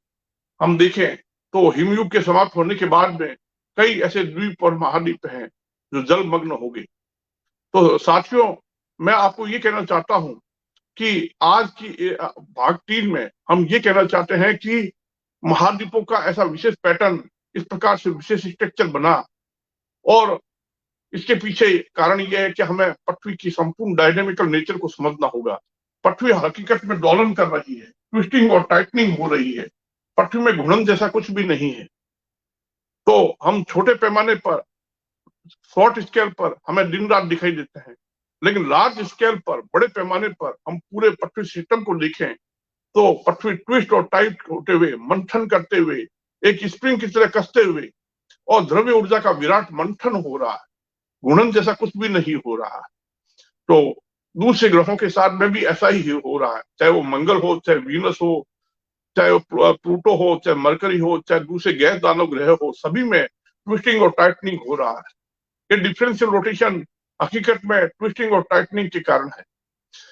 हम देखें तो हिमयुग के समाप्त होने के बाद में कई ऐसे द्वीप और महाद्वीप हैं जो जलमग्न हो गए। तो साथियों, मैं आपको ये कहना चाहता हूं कि आज की भाग 3 में हम ये कहना चाहते हैं कि महाद्वीपों का ऐसा विशेष पैटर्न, इस प्रकार से विशेष स्ट्रक्चर बना, और इसके पीछे कारण यह है कि हमें पृथ्वी की संपूर्ण डायनेमिकल नेचर को समझना होगा। पृथ्वी हकीकत में दोलन कर रही है, ट्विस्टिंग और टाइटनिंग हो रही है, पृथ्वी में घूर्णन जैसा कुछ भी नहीं है। तो हम छोटे पैमाने पर, शॉर्ट स्केल पर हमें दिन रात दिखाई देते हैं, लेकिन लार्ज स्केल पर, बड़े पैमाने पर हम पूरे पृथ्वी सिस्टम को देखें तो पृथ्वी ट्विस्ट और टाइट होते हुए, मंथन करते हुए, एक स्प्रिंग की तरह कसते हुए, और द्रव्य ऊर्जा का विराट मंथन हो रहा है, गुणन जैसा कुछ भी नहीं हो रहा है। तो दूसरे ग्रहों के साथ में भी ऐसा ही हो रहा है, चाहे वो मंगल हो, चाहे वीनस हो, चाहे वो प्लूटो हो, चाहे मरकरी हो, चाहे दूसरे गैस दानव ग्रह हो, सभी में ट्विस्टिंग और टाइटनिंग हो रहा है। ये डिफरेंशियल रोटेशन हकीकत में ट्विस्टिंग और टाइटनिंग के कारण है।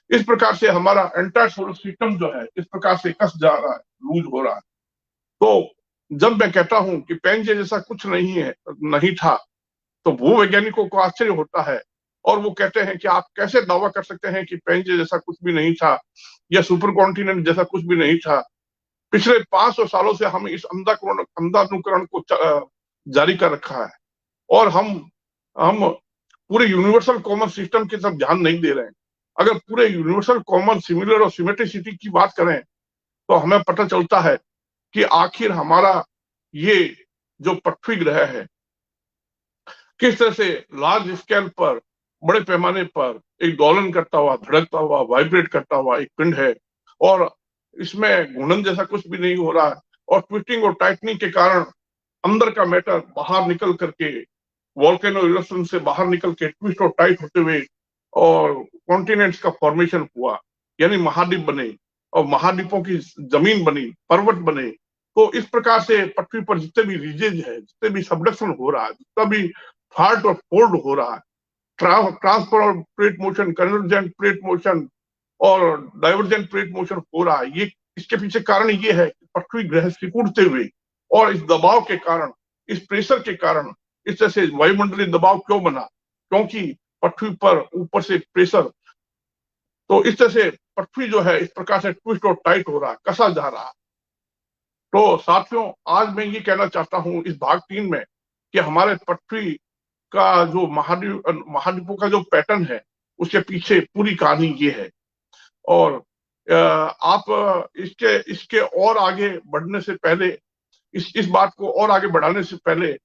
इस प्रकार से हमारा एंटायर सोलर सिस्टम जो है इस प्रकार से कस जा रहा है, लूज हो रहा है। तो जब मैं कहता हूं कि पैंजे जैसा कुछ नहीं था, तो भूवैज्ञानिकों को आश्चर्य होता है और वो कहते हैं कि आप कैसे दावा कर सकते हैं कि पैंजे जैसा कुछ भी नहीं था या सुपर कॉन्टिनेंट जैसा कुछ भी नहीं था। पिछले 500 सालों से हम इस अंधानुकरण को जारी कर रखा है, और हम पूरे यूनिवर्सल कॉमन सिस्टम की तरफ ध्यान नहीं दे रहे हैं। अगर पूरे यूनिवर्सल कॉमन सिमिलर और सिमेट्रिसिटी की बात करें तो हमें पता चलता है कि आखिर हमारा ये जो पृथ्वी ग्रह है किस तरह से लार्ज स्केल पर, बड़े पैमाने पर एक दोलन करता हुआ, धड़कता हुआ, वाइब्रेट करता हुआ एक पिंड है, और इसमें घूर्णन जैसा कुछ भी नहीं हो रहा है, और ट्विस्टिंग और टाइटनिंग के कारण अंदर का मैटर बाहर निकल करके, वोल्केनो इरप्शन से बाहर निकल के ट्विस्ट और टाइट होते हुए और कॉन्टिनेंट्स का फॉर्मेशन हुआ, यानी महाद्वीप बने और महाद्वीपों की जमीन बनी, पर्वत बने। तो इस प्रकार से पृथ्वी पर जितने भी रीजेज है, जितने भी सबडक्शन हो रहा है, जितना भी फाल्ट और फोल्ड हो रहा है, transfer plate motion, convergent plate motion और डाइवर्जेंट प्लेट मोशन हो रहा है, ये इसके पीछे कारण ये है कि पृथ्वी ग्रह सिकुड़ते हुए और इस दबाव के कारण, इस प्रेशर के कारण, इस तरह से वायुमंडलीय दबाव क्यों बना, क्योंकि पृथ्वी पर ऊपर से प्रेशर, तो इस तरह से पृथ्वी जो है इस प्रकार से ट्विस्ट और टाइट हो रहा है, कसा जा रहा है। तो साथियों, आज मैं ये कहना चाहता हूं इस भाग 3 में कि हमारे पृथ्वी का जो महाद्वीपों का जो पैटर्न है, उसके पीछे पूरी कहानी ये है। और आप इसके इसके और आगे बढ़ने से पहले, इस बात को और आगे बढ़ाने से पहले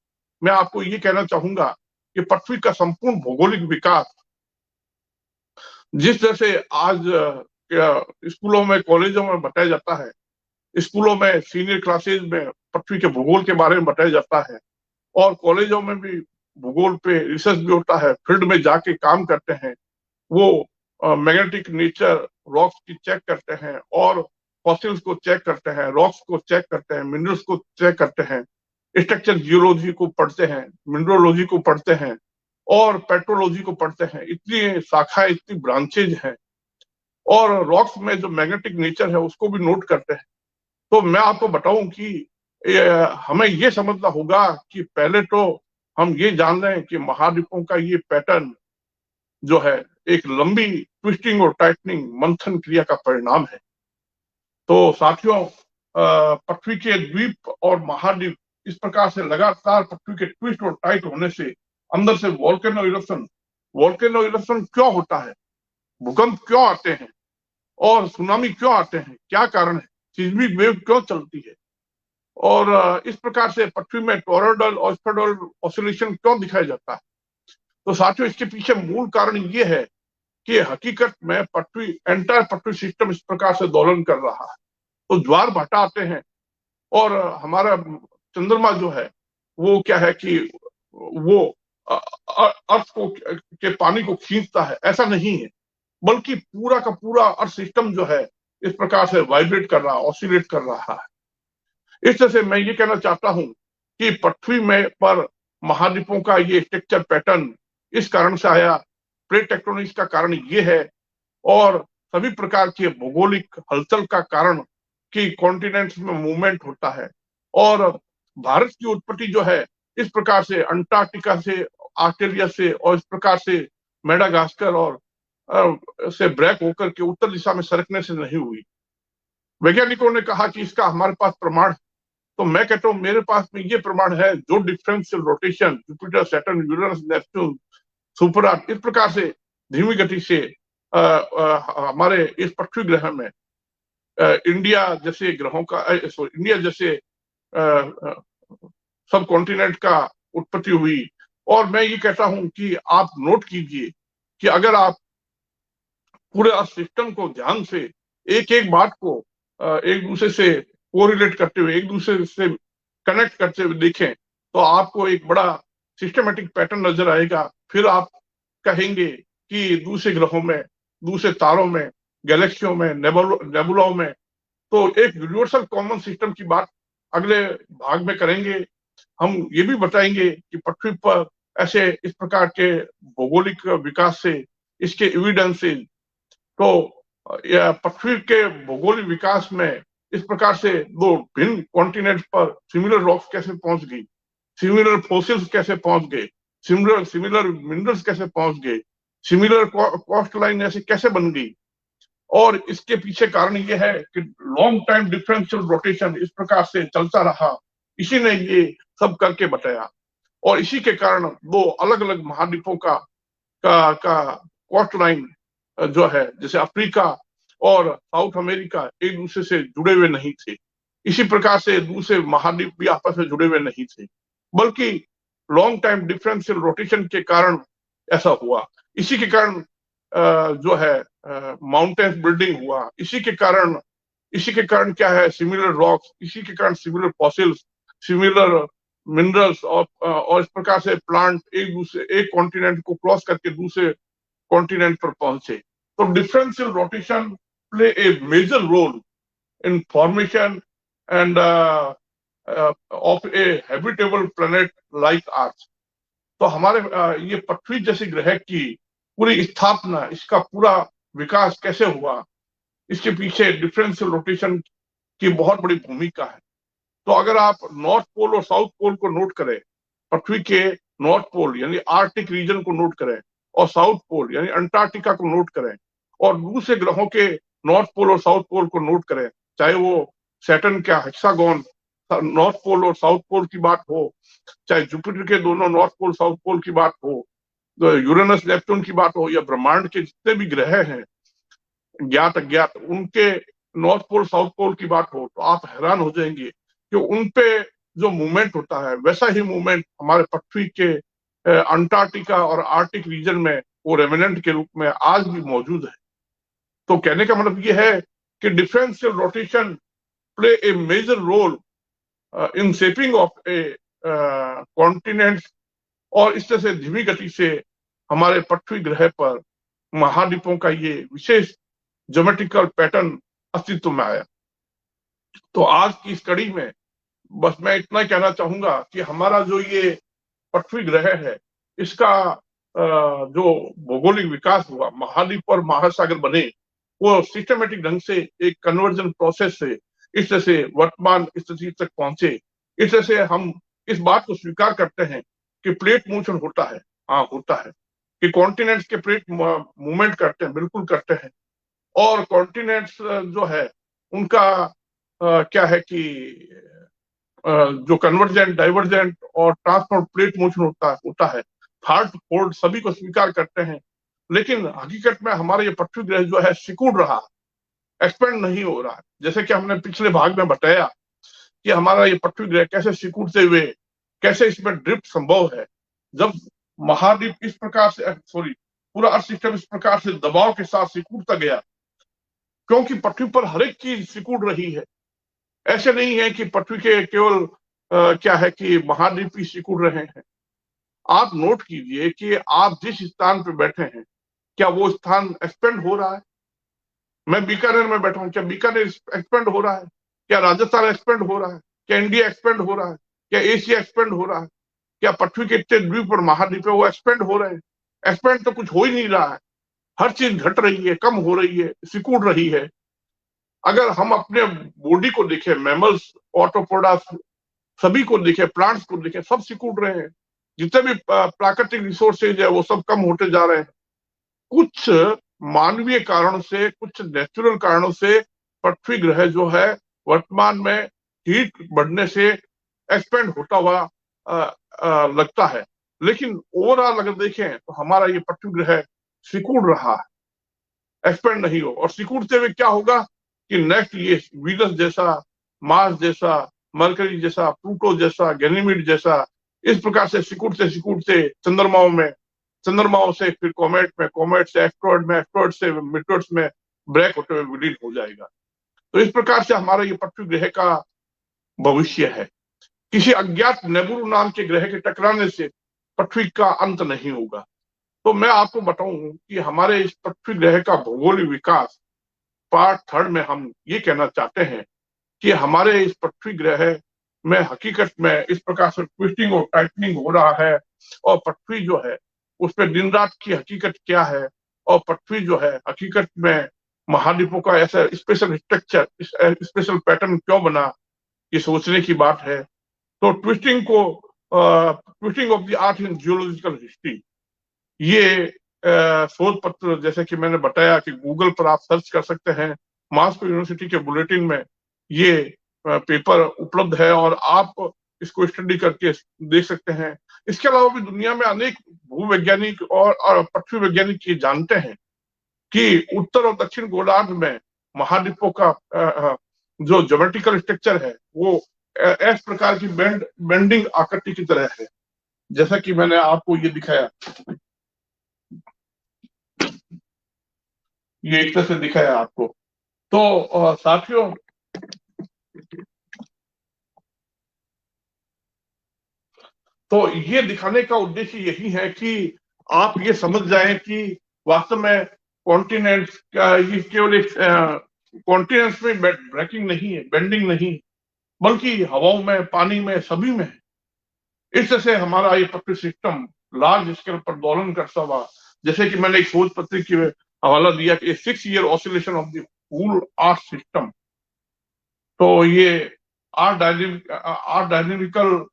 मैं आपको ये कहना चाहूंगा कि पृथ्वी का संपूर्ण भौगोलिक विकास जिस तरह से आज स्कूलों में, कॉलेजों में बताया जाता है, स्कूलों में सीनियर क्लासेज में पृथ्वी के भूगोल के बारे में बताया जाता है और कॉलेजों में भी भूगोल पे रिसर्च भी होता है, फील्ड में जाके काम करते हैं, वो मैग्नेटिक नेचर रॉक्स की चेक करते हैं और फॉसिल्स को चेक करते हैं, रॉक्स को चेक करते हैं, मिनरल्स को चेक करते हैं, स्ट्रक्चर जियोलॉजी को पढ़ते हैं, मिनरोलॉजी को पढ़ते हैं और पेट्रोलॉजी को पढ़ते हैं। इतनी शाखाएं, इतनी ब्रांचेज हैं और रॉक्स में जो मैग्नेटिक नेचर है उसको भी नोट करते हैं। तो मैं आपको बताऊं कि हमें ये समझना होगा कि पहले तो हम ये जान रहे हैं कि महाद्वीपों का ये पैटर्न जो है एक लंबी ट्विस्टिंग और टाइटनिंग मंथन क्रिया का परिणाम है। तो साथियों, पृथ्वी के द्वीप और महाद्वीप इस प्रकार से लगातार पृथ्वी के ट्विस्ट और टाइट होने से अंदर से वोल्केनो इरप्शन क्यों होता है, भूकंप क्यों आते हैं और सुनामी क्यों आते हैं, क्या कारण है, सिस्मिक वेव क्यों चलती है और इस प्रकार से पृथ्वी में टोरॉइडल और स्फेरॉइडल ऑसिलेशन क्यों दिखाया जाता है। तो साथियों, इसके पीछे मूल कारण ये है कि हकीकत में एंटायर पृथ्वी सिस्टम इस प्रकार से दोलन कर रहा है। तो ज्वार भाटा आते हैं और हमारा चंद्रमा जो है वो क्या है कि वो अर्थ को के पानी को खींचता है, ऐसा नहीं है, बल्कि पूरा का पूरा अर्थ सिस्टम जो है इस प्रकार से वाइब्रेट कर रहा है, ऑसिलेट कर रहा है। इस तरह से मैं ये कहना चाहता हूं कि पृथ्वी में पर महाद्वीपों का ये स्ट्रक्चर पैटर्न इस कारण से आया, प्लेट टेक्टोनिक्स का कारण ये है और सभी प्रकार के भौगोलिक हलचल का कारण कि कॉन्टिनेंट्स में मूवमेंट होता है। और भारत की उत्पत्ति जो है इस प्रकार से अंटार्कटिका से, ऑस्ट्रेलिया से और इस प्रकार से मेडागास्कर और से ब्रेक होकर के उत्तर दिशा में सरकने से नहीं हुई। वैज्ञानिकों ने कहा कि इसका हमारे पास प्रमाण, तो मैं कहता हूं मेरे पास में ये प्रमाण है, जो differential rotation Jupiter, Saturn, Uranus, Neptune, super art इस प्रकार से धीमी गति से हमारे इस पृथ्वी ग्रह में इंडिया जैसे ग्रहों का इंडिया जैसे सब कॉन्टिनेंट का उत्पत्ति हुई। और मैं ये कहता हूं कि आप नोट कीजिए कि अगर आप पूरे सिस्टम को ध्यान से एक एक बात को एक दूसरे से कोरिलेट करते हुए, एक दूसरे से कनेक्ट करते हुए देखें तो आपको एक बड़ा सिस्टमेटिक पैटर्न नजर आएगा। फिर आप कहेंगे कि दूसरे ग्रहों में, दूसरे तारों में, गैलेक्सियों में, नेबुलाओं में, तो एक यूनिवर्सल कॉमन सिस्टम की बात अगले भाग में करेंगे। हम ये भी बताएंगे कि पृथ्वी पर ऐसे इस प्रकार के भौगोलिक विकास से, इसके एविडेंसेस, तो पृथ्वी के भौगोलिक विकास में इस प्रकार से दो भिन्न कॉन्टिनेंट पर सिमिलर रॉक्स कैसे पहुंच गई, सिमिलर फोसिल्स कैसे पहुंच गए, सिमिलर मिनरल्स कैसे पहुंच गए, सिमिलर कॉस्ट लाइन ऐसे कैसे बन गई। और इसके पीछे कारण ये है कि लॉन्ग टाइम डिफरेंशियल रोटेशन इस प्रकार से चलता रहा, इसी ने ये सब करके बताया। और इसी के कारण दो अलग अलग महाद्वीपों का कॉस्ट लाइन जो है, जैसे अफ्रीका और साउथ अमेरिका एक दूसरे से जुड़े हुए नहीं थे, इसी प्रकार से दूसरे महाद्वीप भी आपस में जुड़े हुए नहीं थे, बल्कि लॉन्ग टाइम डिफरेंशियल रोटेशन के कारण ऐसा हुआ। इसी के कारण जो है माउंटेन्स बिल्डिंग हुआ, इसी के कारण क्या है, सिमिलर रॉक्स, इसी के कारण सिमिलर फॉसिल्स, सिमिलर मिनरल्स और इस प्रकार से प्लांट एक कॉन्टिनेंट को क्रॉस करके दूसरे कॉन्टिनेंट पर पहुंचे। तो differential rotation play a major role in formation and of a habitable planet like earth. तो हमारे ये पृथ्वी जैसे ग्रह की पूरी स्थापना, इसका पूरा विकास कैसे हुआ, इसके पीछे डिफरेंशियल रोटेशन की बहुत बड़ी भूमिका है। तो अगर आप नॉर्थ पोल और साउथ पोल को नोट करें, पृथ्वी के नॉर्थ पोल यानी आर्कटिक रीजन को नोट करें और साउथ पोल यानी अंटार्कटिका को नोट करें और दूसरे ग्रहों के नॉर्थ पोल और साउथ पोल को नोट करें, चाहे वो सैटर्न का हेक्सागोन नॉर्थ पोल और साउथ पोल की बात हो, चाहे जुपिटर के दोनों नॉर्थ पोल साउथ पोल की बात हो, तो यूरेनस नेपच्यून की बात हो, या ब्रह्मांड के जितने भी ग्रह हैं ज्ञात अज्ञात, उनके नॉर्थ पोल साउथ पोल की बात हो, तो आप हैरान हो जाएंगे कि उनपे जो मूवमेंट होता है वैसा ही मूवमेंट हमारे पृथ्वी के अंटार्कटिका और आर्कटिक रीजन में वो रेमिनेंट के रूप में आज भी मौजूद है। तो कहने का मतलब ये है कि differential rotation play a major role in shaping of a continent, और इस तरह से धीमी गति से हमारे पृथ्वी ग्रह पर महाद्वीपों का ये विशेष ज्योमेट्रिकल पैटर्न अस्तित्व में आया। तो आज की इस कड़ी में बस मैं इतना कहना चाहूंगा कि हमारा जो ये पृथ्वी ग्रह है, इसका जो भौगोलिक विकास हुआ, महाद्वीप और महासागर बने, वो सिस्टमेटिक ढंग से एक कन्वर्जन प्रोसेस से इस तरह से वर्तमान स्थिति तक पहुंचे। इस तरह से हम इस बात को स्वीकार करते हैं कि प्लेट मोशन होता है, हाँ होता है, कि कॉन्टिनेंट्स के प्लेट मूवमेंट करते हैं, बिल्कुल करते हैं, और कॉन्टिनेंट्स जो है उनका क्या है कि जो कन्वर्जेंट, डाइवर्जेंट और ट्रांसफॉर्म प्लेट मोशन होता है, थर्ड फोर्ड सभी को स्वीकार करते हैं। लेकिन हकीकत में हमारा ये पृथ्वी ग्रह जो है सिकुड़ रहा है, एक्सपेंड नहीं हो रहा है। जैसे कि हमने पिछले भाग में बताया कि हमारा ये पृथ्वी ग्रह कैसे सिकुड़ते हुए, कैसे इसमें ड्रिफ्ट संभव है। जब महाद्वीप इस प्रकार से, सॉरी, पूरा अर्थ सिस्टम इस प्रकार से दबाव के साथ सिकुड़ता गया, क्योंकि पृथ्वी पर हर एक चीज सिकुड़ रही है। ऐसे नहीं है कि पृथ्वी के केवल क्या है कि महाद्वीप ही सिकुड़ रहे हैं। आप नोट कीजिए कि आप जिस स्थान पे बैठे हैं, क्या वो स्थान एक्सपेंड हो रहा है? मैं बीकानेर में बैठा हूं, क्या बीकानेर एक्सपेंड हो रहा है? क्या राजस्थान एक्सपेंड हो रहा है? क्या इंडिया एक्सपेंड हो रहा है? क्या एशिया एक्सपेंड हो रहा है? क्या पृथ्वी के इतने द्वीप और महाद्वीप है वो एक्सपेंड हो रहे हैं? एक्सपेंड तो कुछ हो ही नहीं रहा है। हर चीज घट रही है, कम हो रही है, सिकुड़ रही है। अगर हम अपने बॉडी को देखें, मैमल्स, ऑटोपोडा, सभी को देखें, प्लांट्स को देखें, सब सिकुड़ रहे हैं। जितने भी प्राकृतिक रिसोर्सेज है वो सब कम होते जा रहे हैं। कुछ मानवीय कारणों से, कुछ नेचुरल कारणों से पृथ्वी ग्रह जो है वर्तमान में हीट बढ़ने से एक्सपेंड होता हुआ लगता है। लेकिन ओवरऑल अगर देखें तो हमारा ये पृथ्वी ग्रह सिकुड़ रहा है, एक्सपेंड नहीं हो। और सिकुड़ते हुए क्या होगा कि नेक्स्ट ये वीनस जैसा, मार्स जैसा, मरकरी जैसा, प्लूटो जैसा, गैनीमीड जैसा, इस प्रकार से सिकुड़ते सिकुड़ते चंद्रमाओं में, चंद्रमाओं से फिर कॉमेट में, कॉमेट से एस्ट्रॉइड में, एस्ट्रॉइड से मीटर्स में ब्रेक होते हुए विलीन हो जाएगा। तो इस प्रकार से हमारा ये पृथ्वी ग्रह का भविष्य है। किसी अज्ञात नेबुलू नाम के ग्रह के टकराने से पृथ्वी का अंत नहीं होगा। तो मैं आपको बताऊं कि हमारे इस पृथ्वी ग्रह का भौगोलिक विकास पार्ट थर्ड में हम ये कहना चाहते हैं कि हमारे इस पृथ्वी ग्रह में हकीकत में इस प्रकार से ट्विस्टिंग और टाइटनिंग हो रहा है, और पृथ्वी जो है उस पर दिन रात की हकीकत क्या है, और पृथ्वी जो है हकीकत में महाद्वीपों का ऐसा स्पेशल स्ट्रक्चर, स्पेशल पैटर्न क्यों बना, ये सोचने की बात है। तो twisting of the earth in geological history, ये शोध पत्र जैसे कि मैंने बताया कि गूगल पर आप सर्च कर सकते हैं, मॉस्को यूनिवर्सिटी के बुलेटिन में ये पेपर उपलब्ध है और आप इसको स्टडी करके देख सकते हैं। इसके अलावा भी दुनिया में अनेक भूवैज्ञानिक और पृथ्वी वैज्ञानिक ये जानते हैं कि उत्तर और दक्षिण गोलार्ध में महाद्वीपों का जो ज्योमेट्रिकल स्ट्रक्चर है वो इस प्रकार की बेंडिंग आकृति की तरह है, जैसा कि मैंने आपको ये दिखाया, ये एक तरह से दिखाया आपको। तो साथियों, तो ये दिखाने का उद्देश्य यही है कि आप ये समझ जाएं कि वास्तव में कॉन्टिनेंट्स का ये केवल एक कॉन्टिनेंट्स में ब्रेकिंग नहीं है, बेंडिंग नहीं, बल्कि हवाओं में, पानी में, सभी में है। इस तरह से हमारा ये पृथ्वी सिस्टम लार्ज स्केल पर दोलन करता हुआ, जैसे कि मैंने एक शोध पत्र की हवाला दिया कि 6 year oscillation of the whole earth system. तो ये आर डायनेमिकल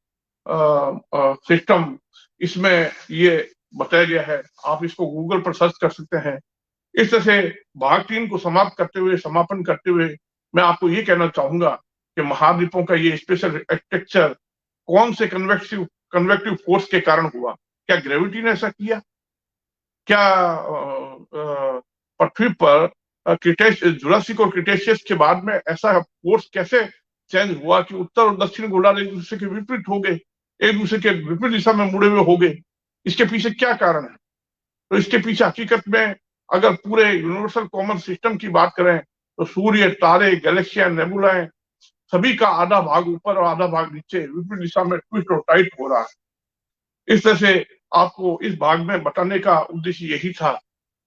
सिस्टम, इसमें ये बताया गया है। आप इसको गूगल पर सर्च कर सकते हैं। इस तरह से भाग 3 को समाप्त करते हुए, समापन करते हुए, मैं आपको ये कहना चाहूंगा कि महाद्वीपों का ये स्पेशल आर्किटेक्चर कौन से कन्वेक्टिव फोर्स के कारण हुआ? क्या ग्रेविटी ने ऐसा किया? क्या पृथ्वी पर जुरासिक और क्रिटेशियस के बाद में ऐसा फोर्स कैसे चेंज हुआ कि उत्तर और दक्षिण गोलार्ध एक दूसरे के विपरीत हो गए, एक दूसरे के विपरीत दिशा में मुड़े हुए हो गए? इसके पीछे क्या कारण है? तो इसके पीछे हकीकत में अगर पूरे यूनिवर्सल कॉमन सिस्टम की बात करें तो सूर्य, तारे, गैलेक्सियां, नेबुलाएं, सभी का आधा भाग ऊपर और आधा भाग नीचे विपरीत दिशा में ट्विस्ट और टाइट हो रहा है। इस तरह से आपको इस भाग में बताने का उद्देश्य यही था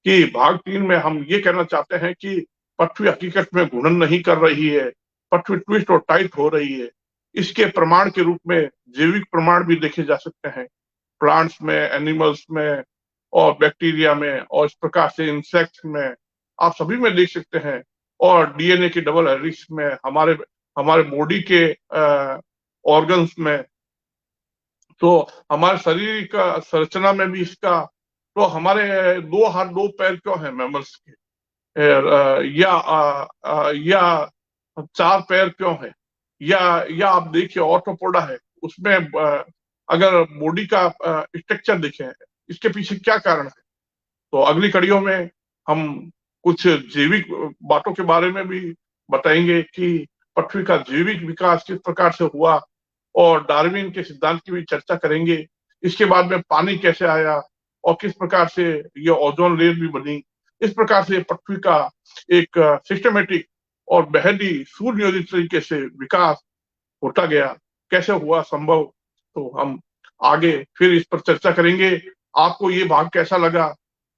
कि भाग 3 में हम ये कहना चाहते हैं कि पृथ्वी हकीकत में घूर्णन नहीं कर रही है, पृथ्वी ट्विस्ट और टाइट हो रही है। इसके प्रमाण के रूप में जैविक प्रमाण भी देखे जा सकते हैं, प्लांट्स में, एनिमल्स में और बैक्टीरिया में, और इस प्रकार से इंसेक्ट्स में, आप सभी में देख सकते हैं। और डीएनए के डबल हेलिक्स में, हमारे हमारे बॉडी के ऑर्गन्स में, तो हमारे शरीर का संरचना में भी इसका। तो हमारे 2 हाथ 2 पैर क्यों है मैमल्स के? या 4 पैर क्यों है? या आप देखिए ऑर्थोपोडा है, उसमें अगर बॉडी का स्ट्रक्चर देखें, इसके पीछे क्या कारण है? तो अगली कड़ियों में हम कुछ जैविक बातों के बारे में भी बताएंगे कि पृथ्वी का जैविक विकास किस प्रकार से हुआ, और डार्विन के सिद्धांत की भी चर्चा करेंगे। इसके बाद में पानी कैसे आया और किस प्रकार से ये ओजोन लेयर भी बनी। इस प्रकार से पृथ्वी का एक सिस्टमेटिक और बेहद ही सुनियोजित तरीके से विकास होता गया, कैसे हुआ संभव, तो हम आगे फिर इस पर चर्चा करेंगे। आपको ये भाग कैसा लगा?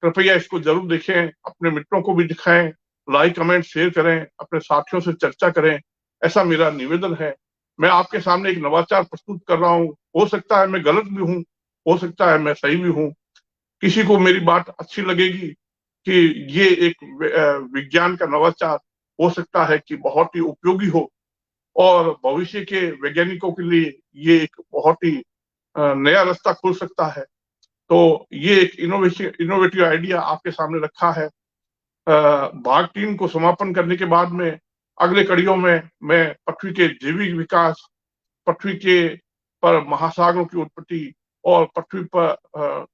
कृपया इसको जरूर देखें, अपने मित्रों को भी दिखाएं, लाइक, कमेंट, शेयर करें, अपने साथियों से चर्चा करें, ऐसा मेरा निवेदन है। मैं आपके सामने एक नवाचार प्रस्तुत कर रहा हूँ। हो सकता है मैं गलत भी हूँ, हो सकता है मैं सही भी हूँ। किसी को मेरी बात अच्छी लगेगी कि ये एक विज्ञान का नवाचार हो सकता है कि बहुत ही उपयोगी हो, और भविष्य के वैज्ञानिकों के लिए ये एक बहुत ही नया रास्ता खुल सकता है। तो ये एक इनोवेटिव आइडिया आपके सामने रखा है। भाग 3 को समापन करने के बाद में अगले कड़ियों में मैं पृथ्वी के जैविक विकास, पृथ्वी के पर महासागरों की उत्पत्ति, और पृथ्वी पर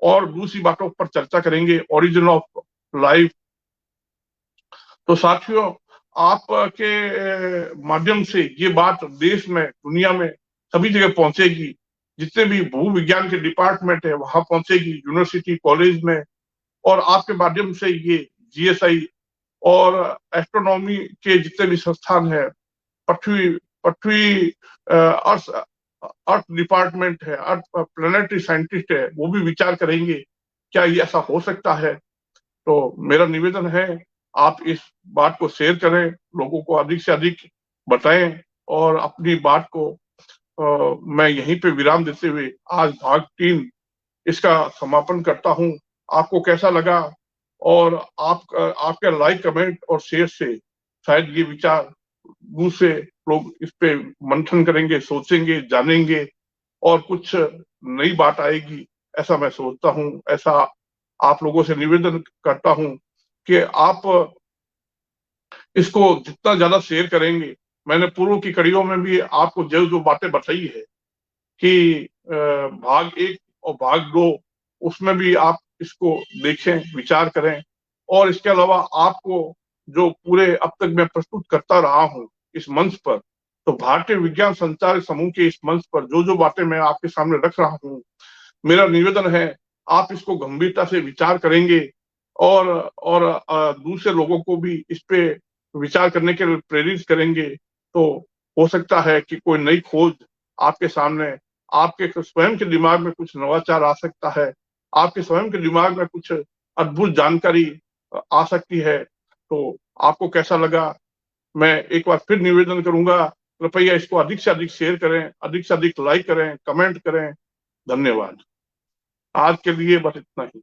और दूसरी बातों पर चर्चा करेंगे, ओरिजिन ऑफ लाइफ। तो साथियों, आपके माध्यम से ये बात देश में, दुनिया में सभी जगह पहुंचेगी। जितने भी भू विज्ञान के डिपार्टमेंट है वहां पहुंचेगी, यूनिवर्सिटी, कॉलेज में, और आपके माध्यम से ये जीएसआई और एस्ट्रोनॉमी के जितने भी संस्थान है, पृथ्वी पृथ्वी अर्थ अर्थ डिपार्टमेंट है, अर्थ प्लानिटरी साइंटिस्ट है, वो भी विचार करेंगे क्या ये ऐसा हो सकता है। तो मेरा निवेदन है, आप इस बात को शेयर करें, लोगों को अधिक से अधिक बताएं, और अपनी बात को मैं यहीं पे विराम देते हुए आज भाग 3 इसका समापन करता हूं। आपको कैसा लगा? और आपके लाइक, कमेंट और शेयर से शायद ये विचार दूसरे लोग इस पे मंथन करेंगे, सोचेंगे, जानेंगे, और कुछ नई बात आएगी, ऐसा मैं सोचता हूं। ऐसा आप लोगों से निवेदन करता हूं कि आप इसको जितना ज्यादा शेयर करेंगे। मैंने पूर्व की कड़ियों में भी आपको जो जो बातें बताई है कि भाग 1 और भाग 2, उसमें भी आप इसको देखें, विचार करें। और इसके अलावा आपको जो पूरे अब तक मैं प्रस्तुत करता रहा हूं इस मंच पर, तो भारतीय विज्ञान संचार समूह के इस मंच पर जो जो बातें मैं आपके सामने रख रहा हूं, मेरा निवेदन है आप इसको गंभीरता से विचार करेंगे, और दूसरे लोगों को भी इस पे विचार करने के लिए प्रेरित करेंगे। तो हो सकता है कि कोई नई खोज आपके सामने, आपके स्वयं के दिमाग में कुछ नवाचार आ सकता है, आपके स्वयं के दिमाग में कुछ अद्भुत जानकारी आ सकती है। तो आपको कैसा लगा? मैं एक बार फिर निवेदन करूंगा, कृपया इसको अधिक से अधिक शेयर करें, अधिक से अधिक लाइक करें, कमेंट करें। धन्यवाद। आज के लिए बस इतना ही।